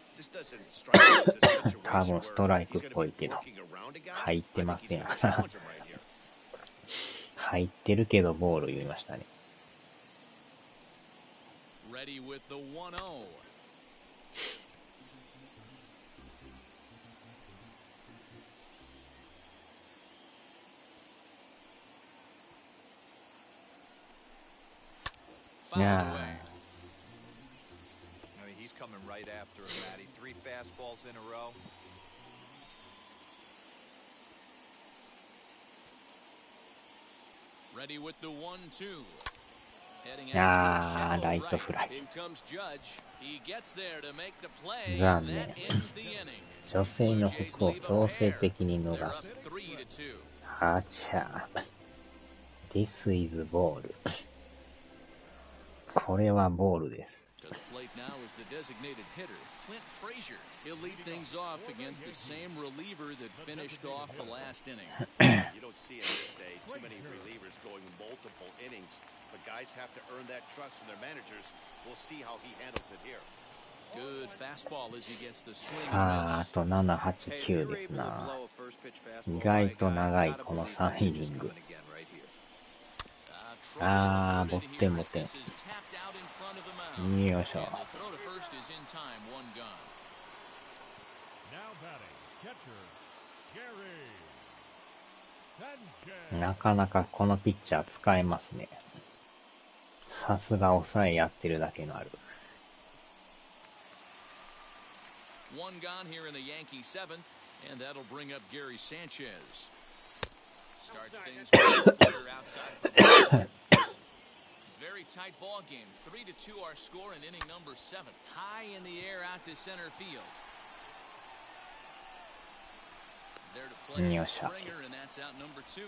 多分ストライクっぽいけど入ってません。入ってるけどボール言いましたね。いやHe's coming right after him, Matty. 3 fastballs in a row. Ready with the 1-2. Heading あー、ライトフライ。残念。女性の服を強制的に脱がす。はちゃー。This is ball. これはボールです。To the plate now is the designated hitter, Clint Frazier. He'll lead things off against the same reliever that finished off the last inning. You don't see in this day too many relievers going multiple innings, but guys have to earn that trust from their managers. We'll see how he handles it here. Good fastball as he gets the swing. さあ、あと7、8、9ですな。意外と長いこの3イニング。あー、ボッテンボテン。よいしょ。なかなかこのピッチャー使えますね。さすが抑えやってるだけのある。One gone here in the Yankee seventh, and that'll bring up Gary Sanchez. Starts things with a splitter outside for the very tight ball game. 3-2 our score in inning number 7. High in the air out to center field. There to play Springer, and that's out number 2.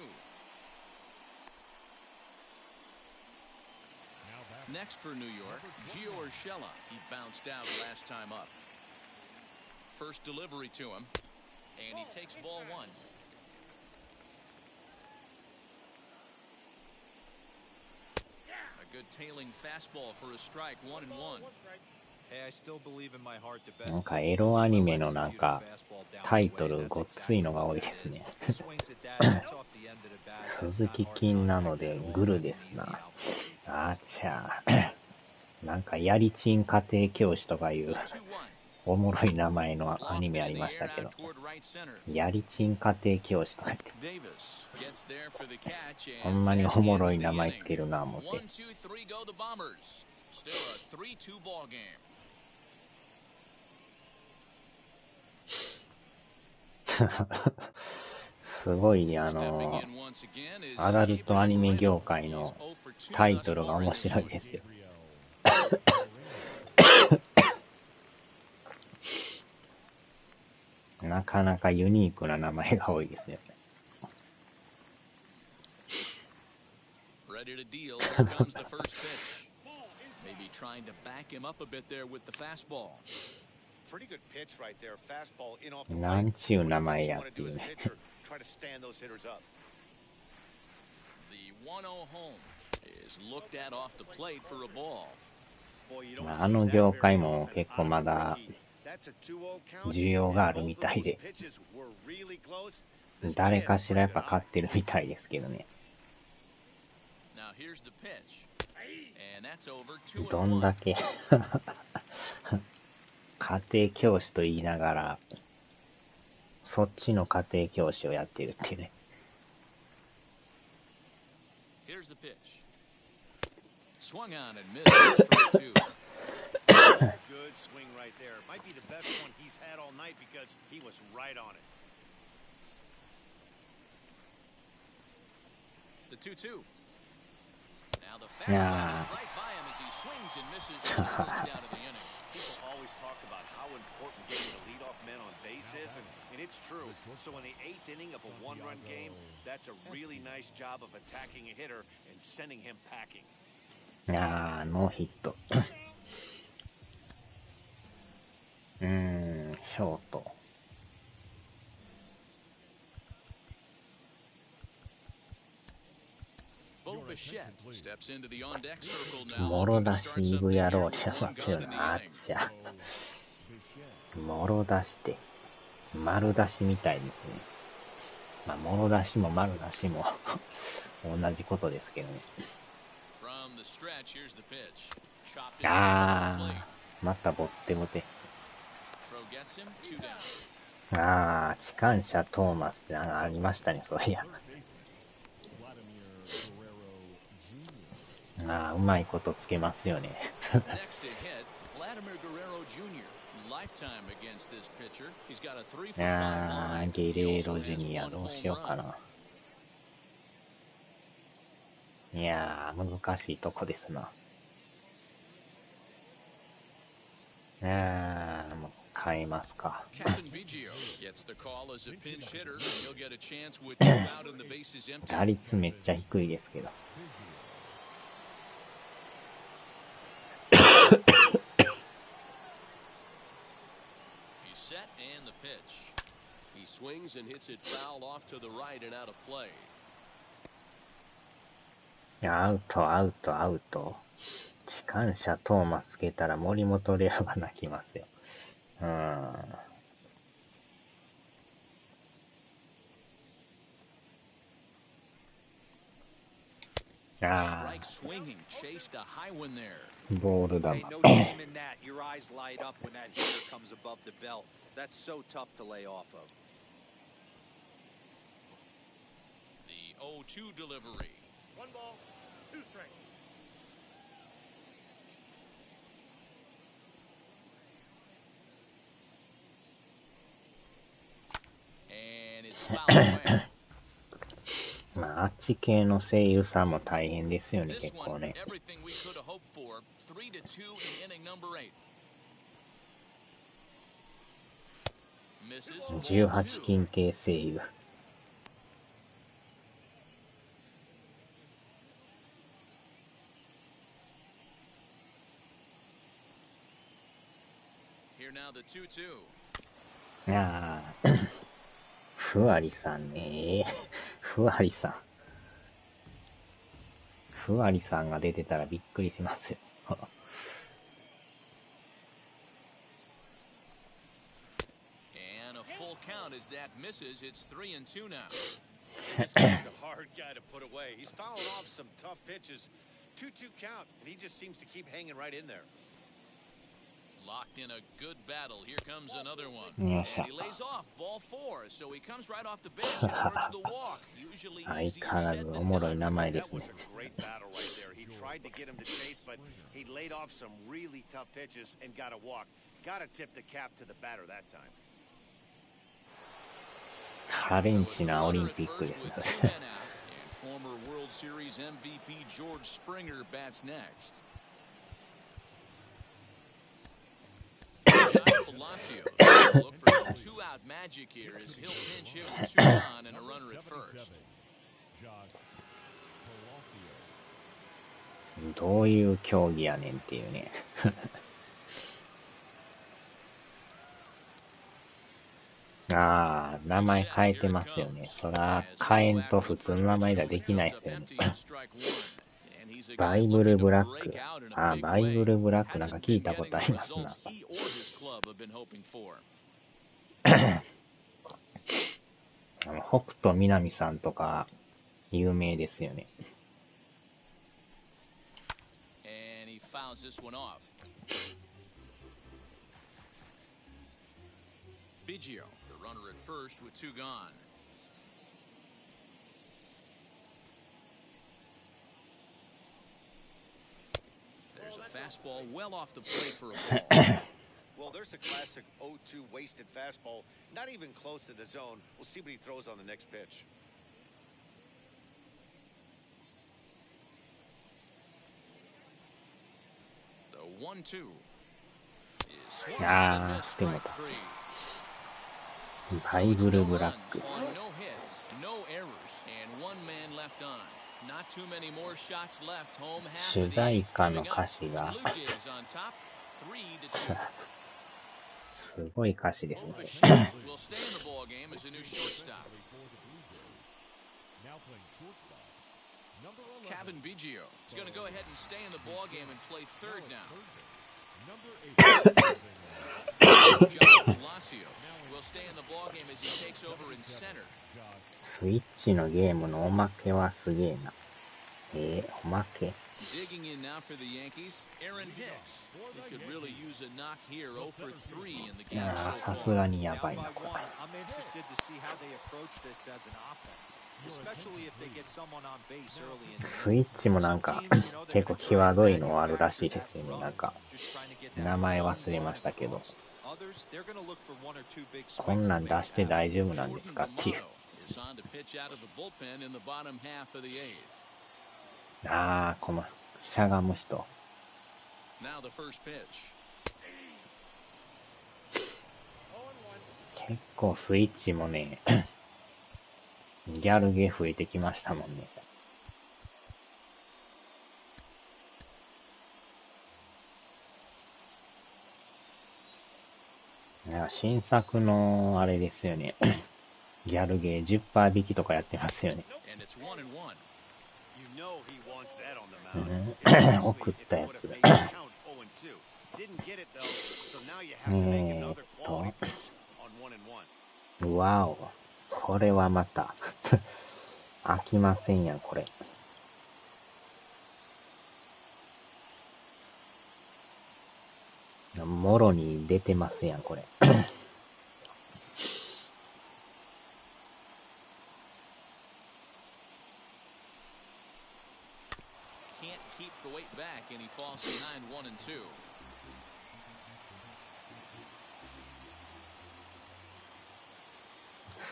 Next for New York, Gio Urshela. He bounced out last time up. First delivery to him, and he takes ball 1. Good tailing fastball for a strike, 1-1. なんかエロアニメのなんかタイトルごっついのが多いですね。鈴木金なのでグルですな。あちゃなんかやりちん家庭教師とかいうおもろい名前のアニメありましたけど、やりちん家庭教師とか言ってほんまにおもろい名前つけるな思ってすごいアダルトアニメ業界のタイトルが面白いですよ。なかなかユニークな名前が多いですよね。なんちゅう名前やっていうね。あの業界も結構まだ需要があるみたいで、誰かしらやっぱ買ってるみたいですけどね。And that's over 2-1. どんだけ家庭教師と言いながら、そっちの家庭教師をやってるっていうね。Here's the pitch. Swung on and missed. Strike two. Good swing right there. Might be the best one he's had all night because he was right on it. The 2-2. Now the fastball is right by him as he swings and misses for the first out of the inning. People always talk about how important getting the leadoff man on base is, and it's true. So in the 8th inning of a one-run game, that's a really nice job of attacking a hitter and sending him packing. ノーヒット。ショート。もろ出しイブ野郎しゃまってるな。あっちゃ。もろ出して、丸出しみたいですね。まあ、もろ出しも丸出しも同じことですけどね。またボッテボテ。機関車トーマスってありましたね、そういや。うまいことつけますよね。ゲレーロジュニアどうしようかな。いやー、難しいとこですな。もう変えますか。打率めっちゃ低いですけど。And the pitch. He swings and hits it foul off to the right and out of play. アウト、アウト、アウト。機関車トーマスつけたら森本レアが泣きますよ。ボールだ。That's so tough to lay off of. The 0-2 delivery. 1 ball, 2 strikes. And it's fouled away. まあ、あっち系の声優さんも大変ですよね、結構ね。18金系声優。ふわりさんね。ふわりさん。ふわりさんが出てたらびっくりしますよ。As that misses, it's 3-2 now. This guy's a hard guy to put away. He's fouling off some tough pitches. 2-2 count, and he just seems to keep hanging right in there. Locked in a good battle. Here comes another one. And he lays off ball 4, so he comes right off the base and works the walk. Usually easy said than done. That was a great battle right there. He tried to get him to chase, but he laid off some really tough pitches and got a walk. Got to tip the cap to the batter that time. ハレンチなオリンピックですね。Former World Series MVP George Springer bats next. Josh Palacios look for some two-out magic here as he'll pinch hit with 2 on and a runner at first. どういう競技やねんっていうね。名前変えてますよね。そら、変えんと普通の名前ではできないですよね。バイブルブラック。バイブルブラックなんか聞いたことありますな。北斗南さんとか有名ですよね。fouls this one off. Biggio, the runner at first with two gone. There's a fastball well off the plate for a ball. Well, there's the classic 0-2 wasted fastball. Not even close to the zone. We'll see what he throws on the next pitch. The 1-2 is swung Ah, and missed, strike still three. バイブルブラック。 On no hits, no errors, and one man left on. Not too many more shots left. Home half 主 of the 題 eighth 歌の coming 歌 up. 詞 The が Blue Jays on top, 3-2. すごい歌詞です Bichette ね。 will stay in the ball game as a new shortstop. Now playing shortstop, number 11. Kevin Biggio is going to go ahead and stay in the ball game and play third now. Number 8. Josh Palacios will stay in the ball game as he takes over in center. スイッチのゲームのおまけはすげえな。おまけ Digging in now for the Yankees, Aaron Hicks. He could really use a knock here. 0 for 3 in the い game や so ーさす far. がにやばい Down な by こ one. I'm interested to see how they approach this as an offense, especially if they get someone on base early in れ。 the スイッチもなんか結構際どいのあるらしいですよね。なんか just trying to get that 名前忘れましたけど、 others, they're going to look for one or two big こん swings な to ん make 出して大丈夫なんですかっていう。 is on to pitch out of the bullpen in the bottom half of the eighth. ああ、このしゃがむ人。 Now the first pitch. 結構スイッチもね、ギャルゲー増えてきましたもんね。いや新作のあれですよね。ギャルゲー 10% 引きとかやってますよね。 And it's 1-1. You know he wants that on the mound. Especially 送っ if た he や would つ have made the count 0-2. Didn't get it though, so now you have to make another quality pitch on 1-1. わお。これはまた飽きませんやん、これ。もろに出てますやん、これ。 Can't keep the weight back, and he falls behind 1-2.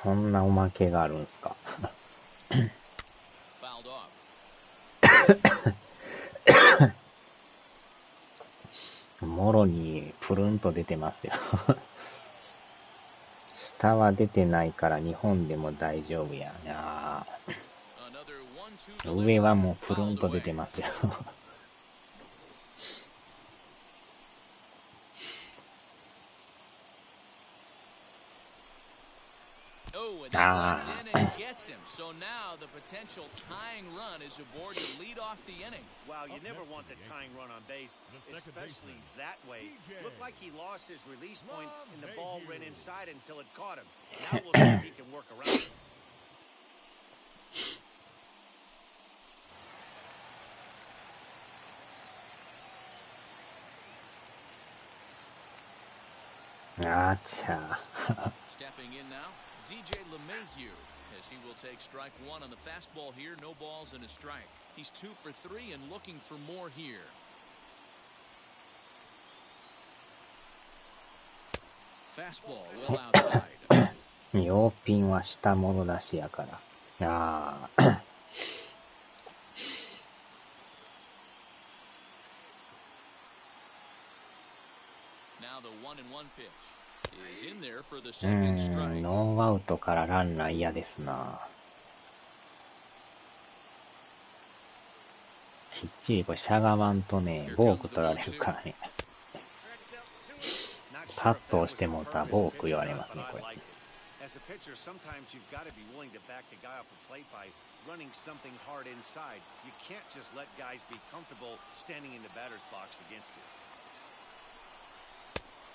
そんなおまけがあるんすか。 Fouled off. もろにプルンと出てますよ。下は出てないから日本でも大丈夫やな。 Another 1-2 上 delivery. はもうプルン Fouled と出て away. ますよ。 Oh, and that runs in and gets him. So now the potential tying run is aboard to lead off the inning. Wow, you never want the tying run on base, especially that way. Looked like he lost his release point and the ball ran inside until it caught him. Now we'll see if he can work around it. Stepping in now, DJ LeMahieu, as he will take strike one on the fastball here. No balls and a strike. He's 2 for 3 and looking for more here. Fastball well outside. 陽ピンは下物出しやから。ああ。 Now the 1-1 pitch is in there for the second strike. ノーアウトからランナー嫌ですな。きっちりこれしゃがまんとね、ボーク取られるからね。カットをしてもたらボーク言われますね、これ。 As a pitcher, sometimes you've got to be willing to back the guy off the plate by running something hard inside. You can't just let guys be comfortable standing in the batter's box against you.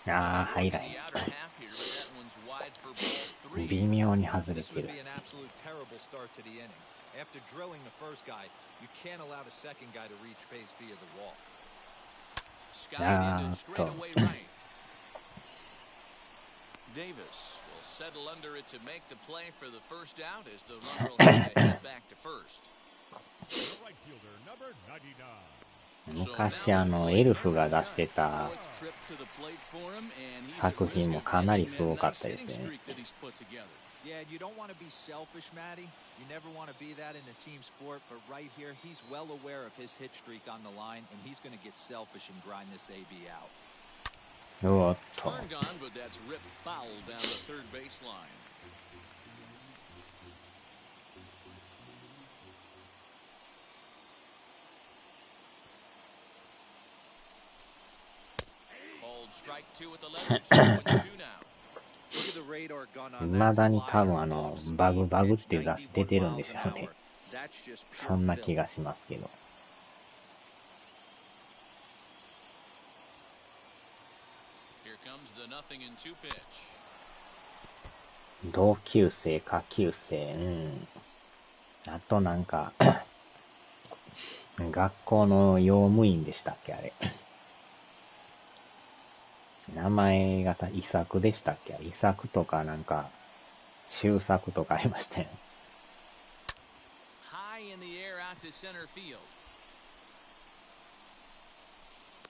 ああ、入らへん。 The outer half here, but that one's wide for ball 3. 微妙に外れ This て would る。 be an absolute terrible start to the inning. After drilling the first guy, you can't allow the second guy to reach base via the wall. skied into straightaway right. Davis will settle under it to make the play for the first out as the runner will have to head back to first. The right fielder, number 99. 昔エルフが出してた作品もかなりすごかったですね。Yeah, you don't want to be selfish, Matty. You never want to be that in a team sport, but right here, he's well aware of his hit streak on the line, and he's going to get selfish and grind this AB out. おっと。 Turned on, but that's ripped foul down the third baseline. Called strike two at the letters. 2-2 now. 未だに多分バグっていう雑誌出てるんでしょうね。そんな気がしますけど。同級生、下級生、あとなんか、学校の用務員でしたっけ、あれ。名前が伊作でしたっけ、伊作とかなんか、周作とかありましたよ。High in the air out to center field.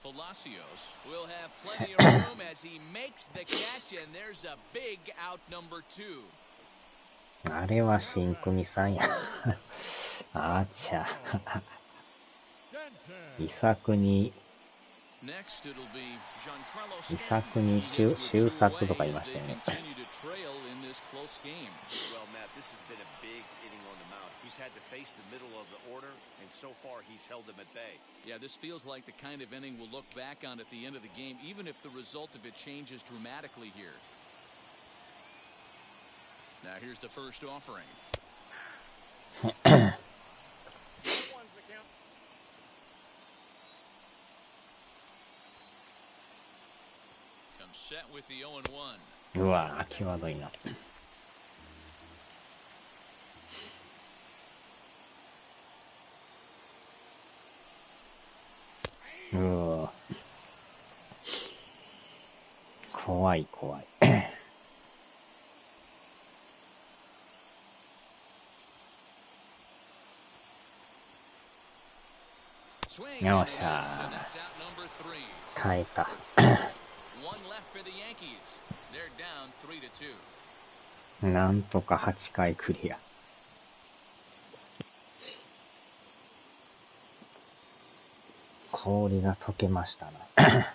Palacios will have plenty of room as he makes the catch, and there's a big out number 2. あれは新組さんや。あちゃ。伊作に、伊作に周作とかいましたよね。He's had to face the middle of the order, and so far he's held them at bay. Yeah, this feels like the kind of inning we'll look back on at the end of the game, even if the result of it changes dramatically here. Now here's the first offering. Comes set with the 0-1. うわぁ、際どいな。うわ怖い。よっしゃー。耐えた。なんとか8回クリア。氷が溶けましたな。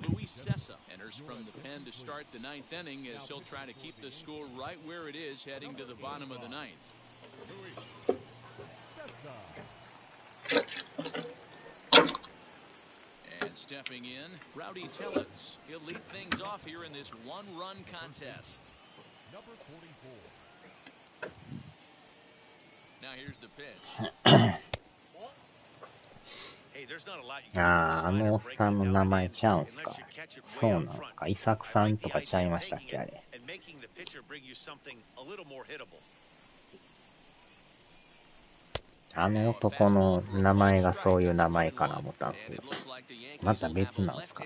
Luis Sessa enters from the pen to start the ninth inning as he'll try to keep the score right where it is heading to the bottom of the ninth. And stepping in, Rowdy Tellez. He'll lead things off here in this one-run contest. Number 44. Now here's the pitch. あのおっさんの名前ちゃうんすか。そうなんすか。伊作さんとかちゃいましたっけ、あれ。あの男の名前がそういう名前かな思ったんですけど、また別なんすか。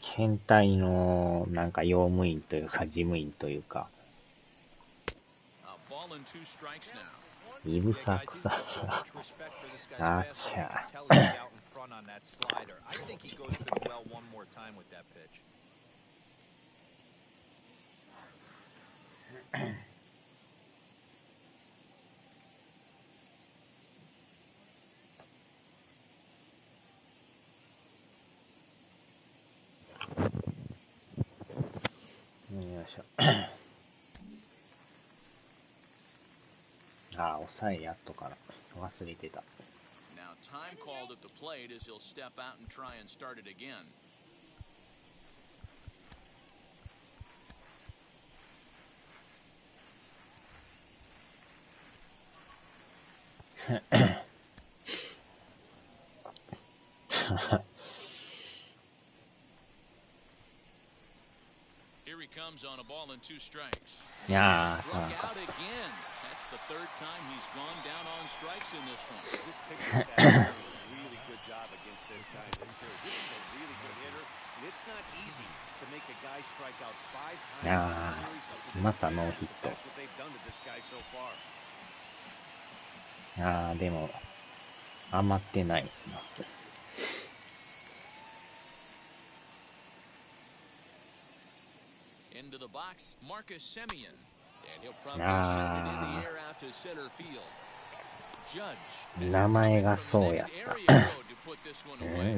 変態のなんか用務員というか事務員というか、いぶさくささ。あちゃ。よいしょ。あ、抑えやっとかな。忘れてた。Now time called at the plate as he'll step out and try and start it again. Here he comes. comes on a ball and 2 strikes. いやー、 Struck out again. That's the 3rd time he's gone down on strikes in this one. This pitching staff has done a really good job against this guy this series. This is a really good hitter, and it's not easy to make a guy strike out 5 times in a series up to this またノー point. ヒット。 That's what they've done to this guy so far. あー、でも余ってないですな。Into the box, Marcus Semien. And he'll probably shoot it in the air out to center field. Judge. 名前がそうやった。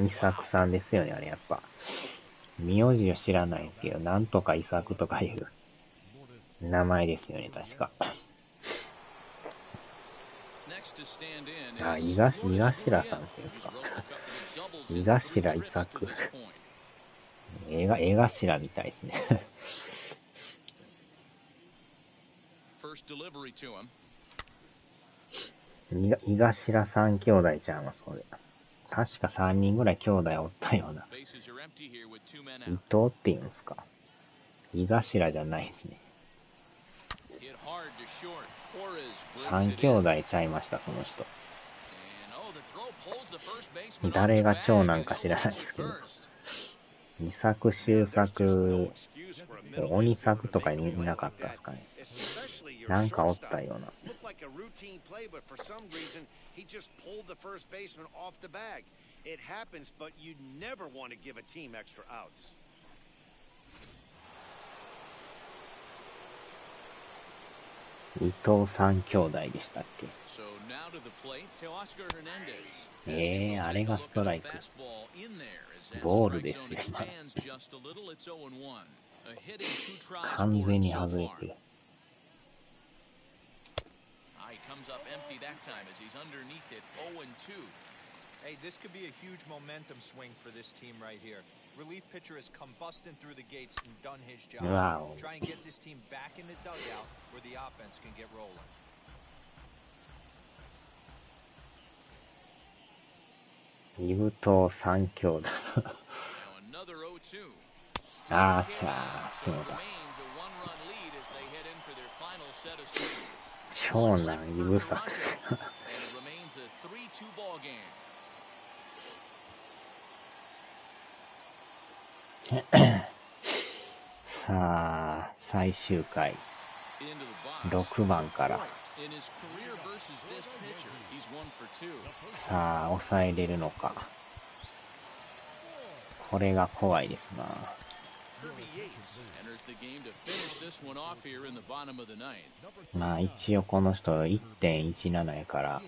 伊作さんですよね、あれやっぱ。名字を知らないけど、なんとか伊作とかいう名前ですよね、確か。あ、井頭さんですか。井頭伊作。絵頭みたいですね。井頭三兄弟ちゃんはそれ。確か3人ぐらい兄弟おったような。伊藤って言うんすか。井頭じゃないですね。3兄弟ちゃいました、その人。誰が長男か知らないですけど。二作、周作、鬼作とかいなかったですかね。なんかおったような。伊藤三兄弟でしたっけ。あれがストライク。ボールですよね。完全に外れてる。Hey, this could be a huge momentum swing for this team right here. Relief pitcher has come busting through the gates and done his job. Wow. Try and get this team back in the dugout where the offense can get rolling. 伊藤三兄弟。あーちゃー、そうだ。長男伊武作。さあ、最終回。6番から。さあ、抑えれるのか。これが怖いですな。まあ一応この人 1.17 やから、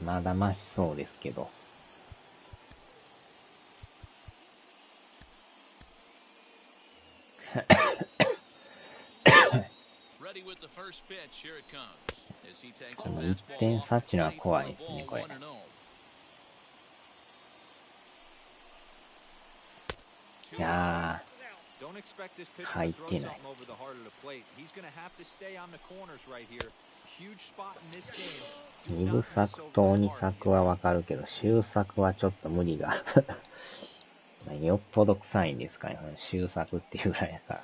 まだマシそうですけど。この1点差っていうのは怖いですね、これ。いやー、入ってない。二部作と鬼作はわかるけど、終作はちょっと無理が。よっぽど臭いんですかね、終作っていうぐらいだから。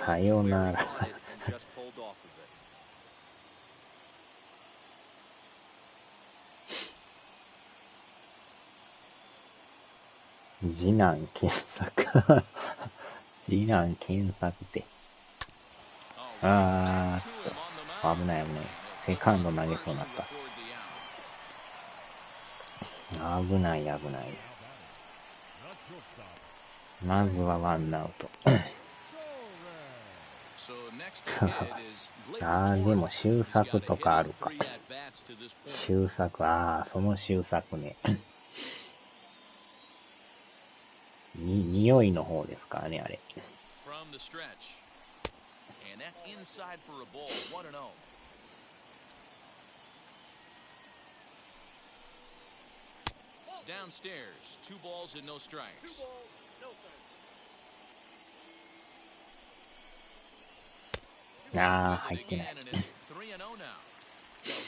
さよなら。次男検索。次男検索って。あー、危ない危ない。セカンド投げそうになった。危ない危ない。まずはワンアウト。あー、でも終作とかあるか。終作、あー、その終作ね。匂いの方ですからね、あれ。Downstairs, 2 balls and no strikes.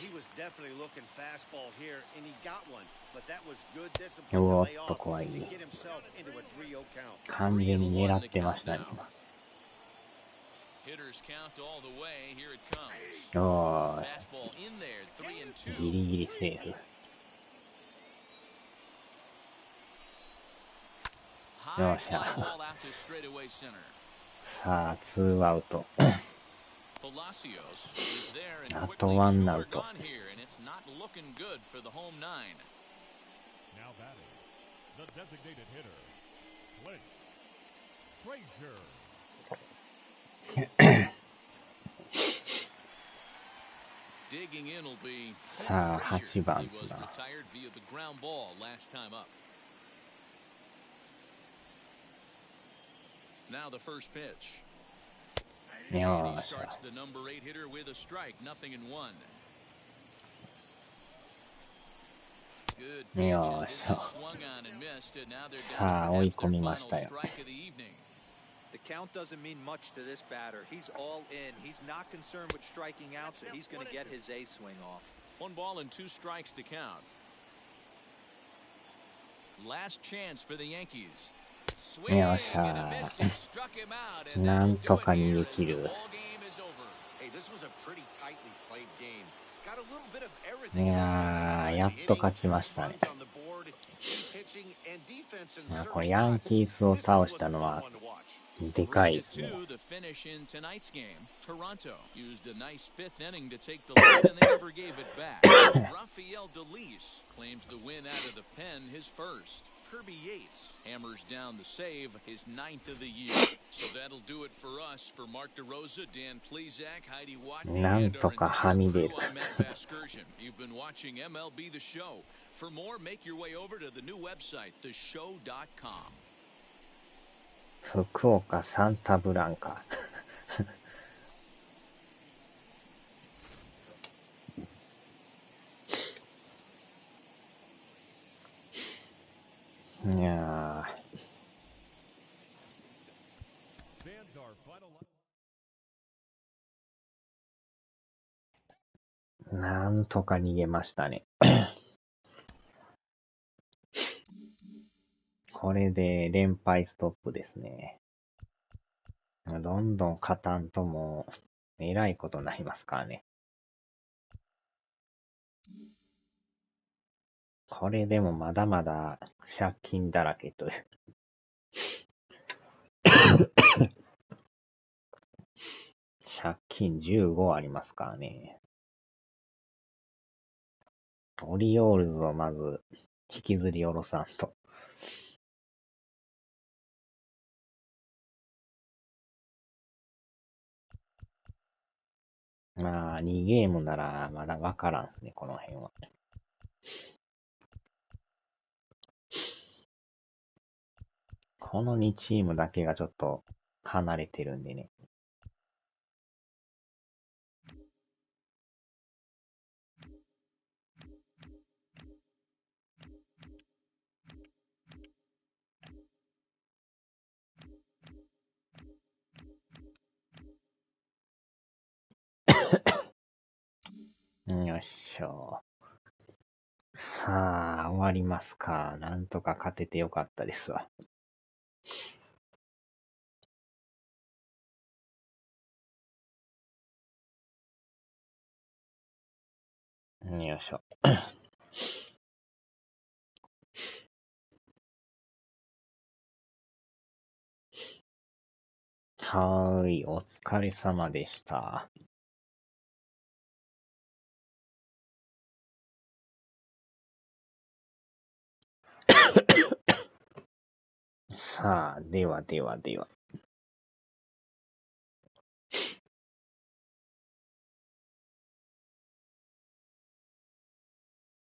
he was definitely looking fastball here, and he got one. But that was good う discipline お to っ lay と off 怖い。 and get himself into a 3-0 count. 完全に狙ってましたね。 Hitters count all the way. Here it comes. おー Fastball in there, 3-2. ギリギリセーフ。 High fly ball out to straightaway center. さあ、ツーアウト。 Palacios is there and あ quickly とワン two ア are ウト。 gone here, and it's not looking good for the home nine. Now batting, the designated hitter, Frazier. Digging in will be さあ、 Frazier. 8番 He です was な。 retired via the ground ball last time up. Now the first pitch. よ And he ーし。 starts the number 8 hitter with a strike, 0-1. Good pitches. This is swung on and missed, and now they're down to perhaps their final strike of the evening. The count doesn't mean much to this batter. He's all in. He's not concerned with striking out, so he's going to get his A swing off. 1 ball and 2 strikes to count. Last chance for the Yankees. Swing and a miss. He struck him out, and that'll do it here as the ball game is over. Hey, this was a pretty tightly played game. Got a little bit of い everything. やー、やっと勝ちましたね。これヤンキースを倒したのはでかいですね。 3-2 the finish in tonight's game. Toronto used a nice 5th inning to take the lead, and they never gave it back. Rafael DeLeese claims the win out of the pen, his first. Kirby Yates hammers down the save, his 9th of the year. So that'll do it for us. For Mark DeRosa, Dan Plesac, Heidi Watney, and our entire crew, I'm Matt Vasgersian. You've been watching MLB The Show. For more, make your way over to the new website, theshow.com. 福岡サンタブランカ。いやー、なんとか逃げましたね。これで連敗ストップですね。どんどん勝たんともうえらいことになりますからね。これでもまだまだ借金だらけという。借金15ありますからね。オリオールズをまず引きずり下ろさんと。まあ、2ゲームならまだわからんすね、この辺は。この2チームだけがちょっと離れてるんでね。よっしょ。さあ、終わりますか。なんとか勝ててよかったですわ。よいしょ。はーい、お疲れ様でした。さあ、ではではでは。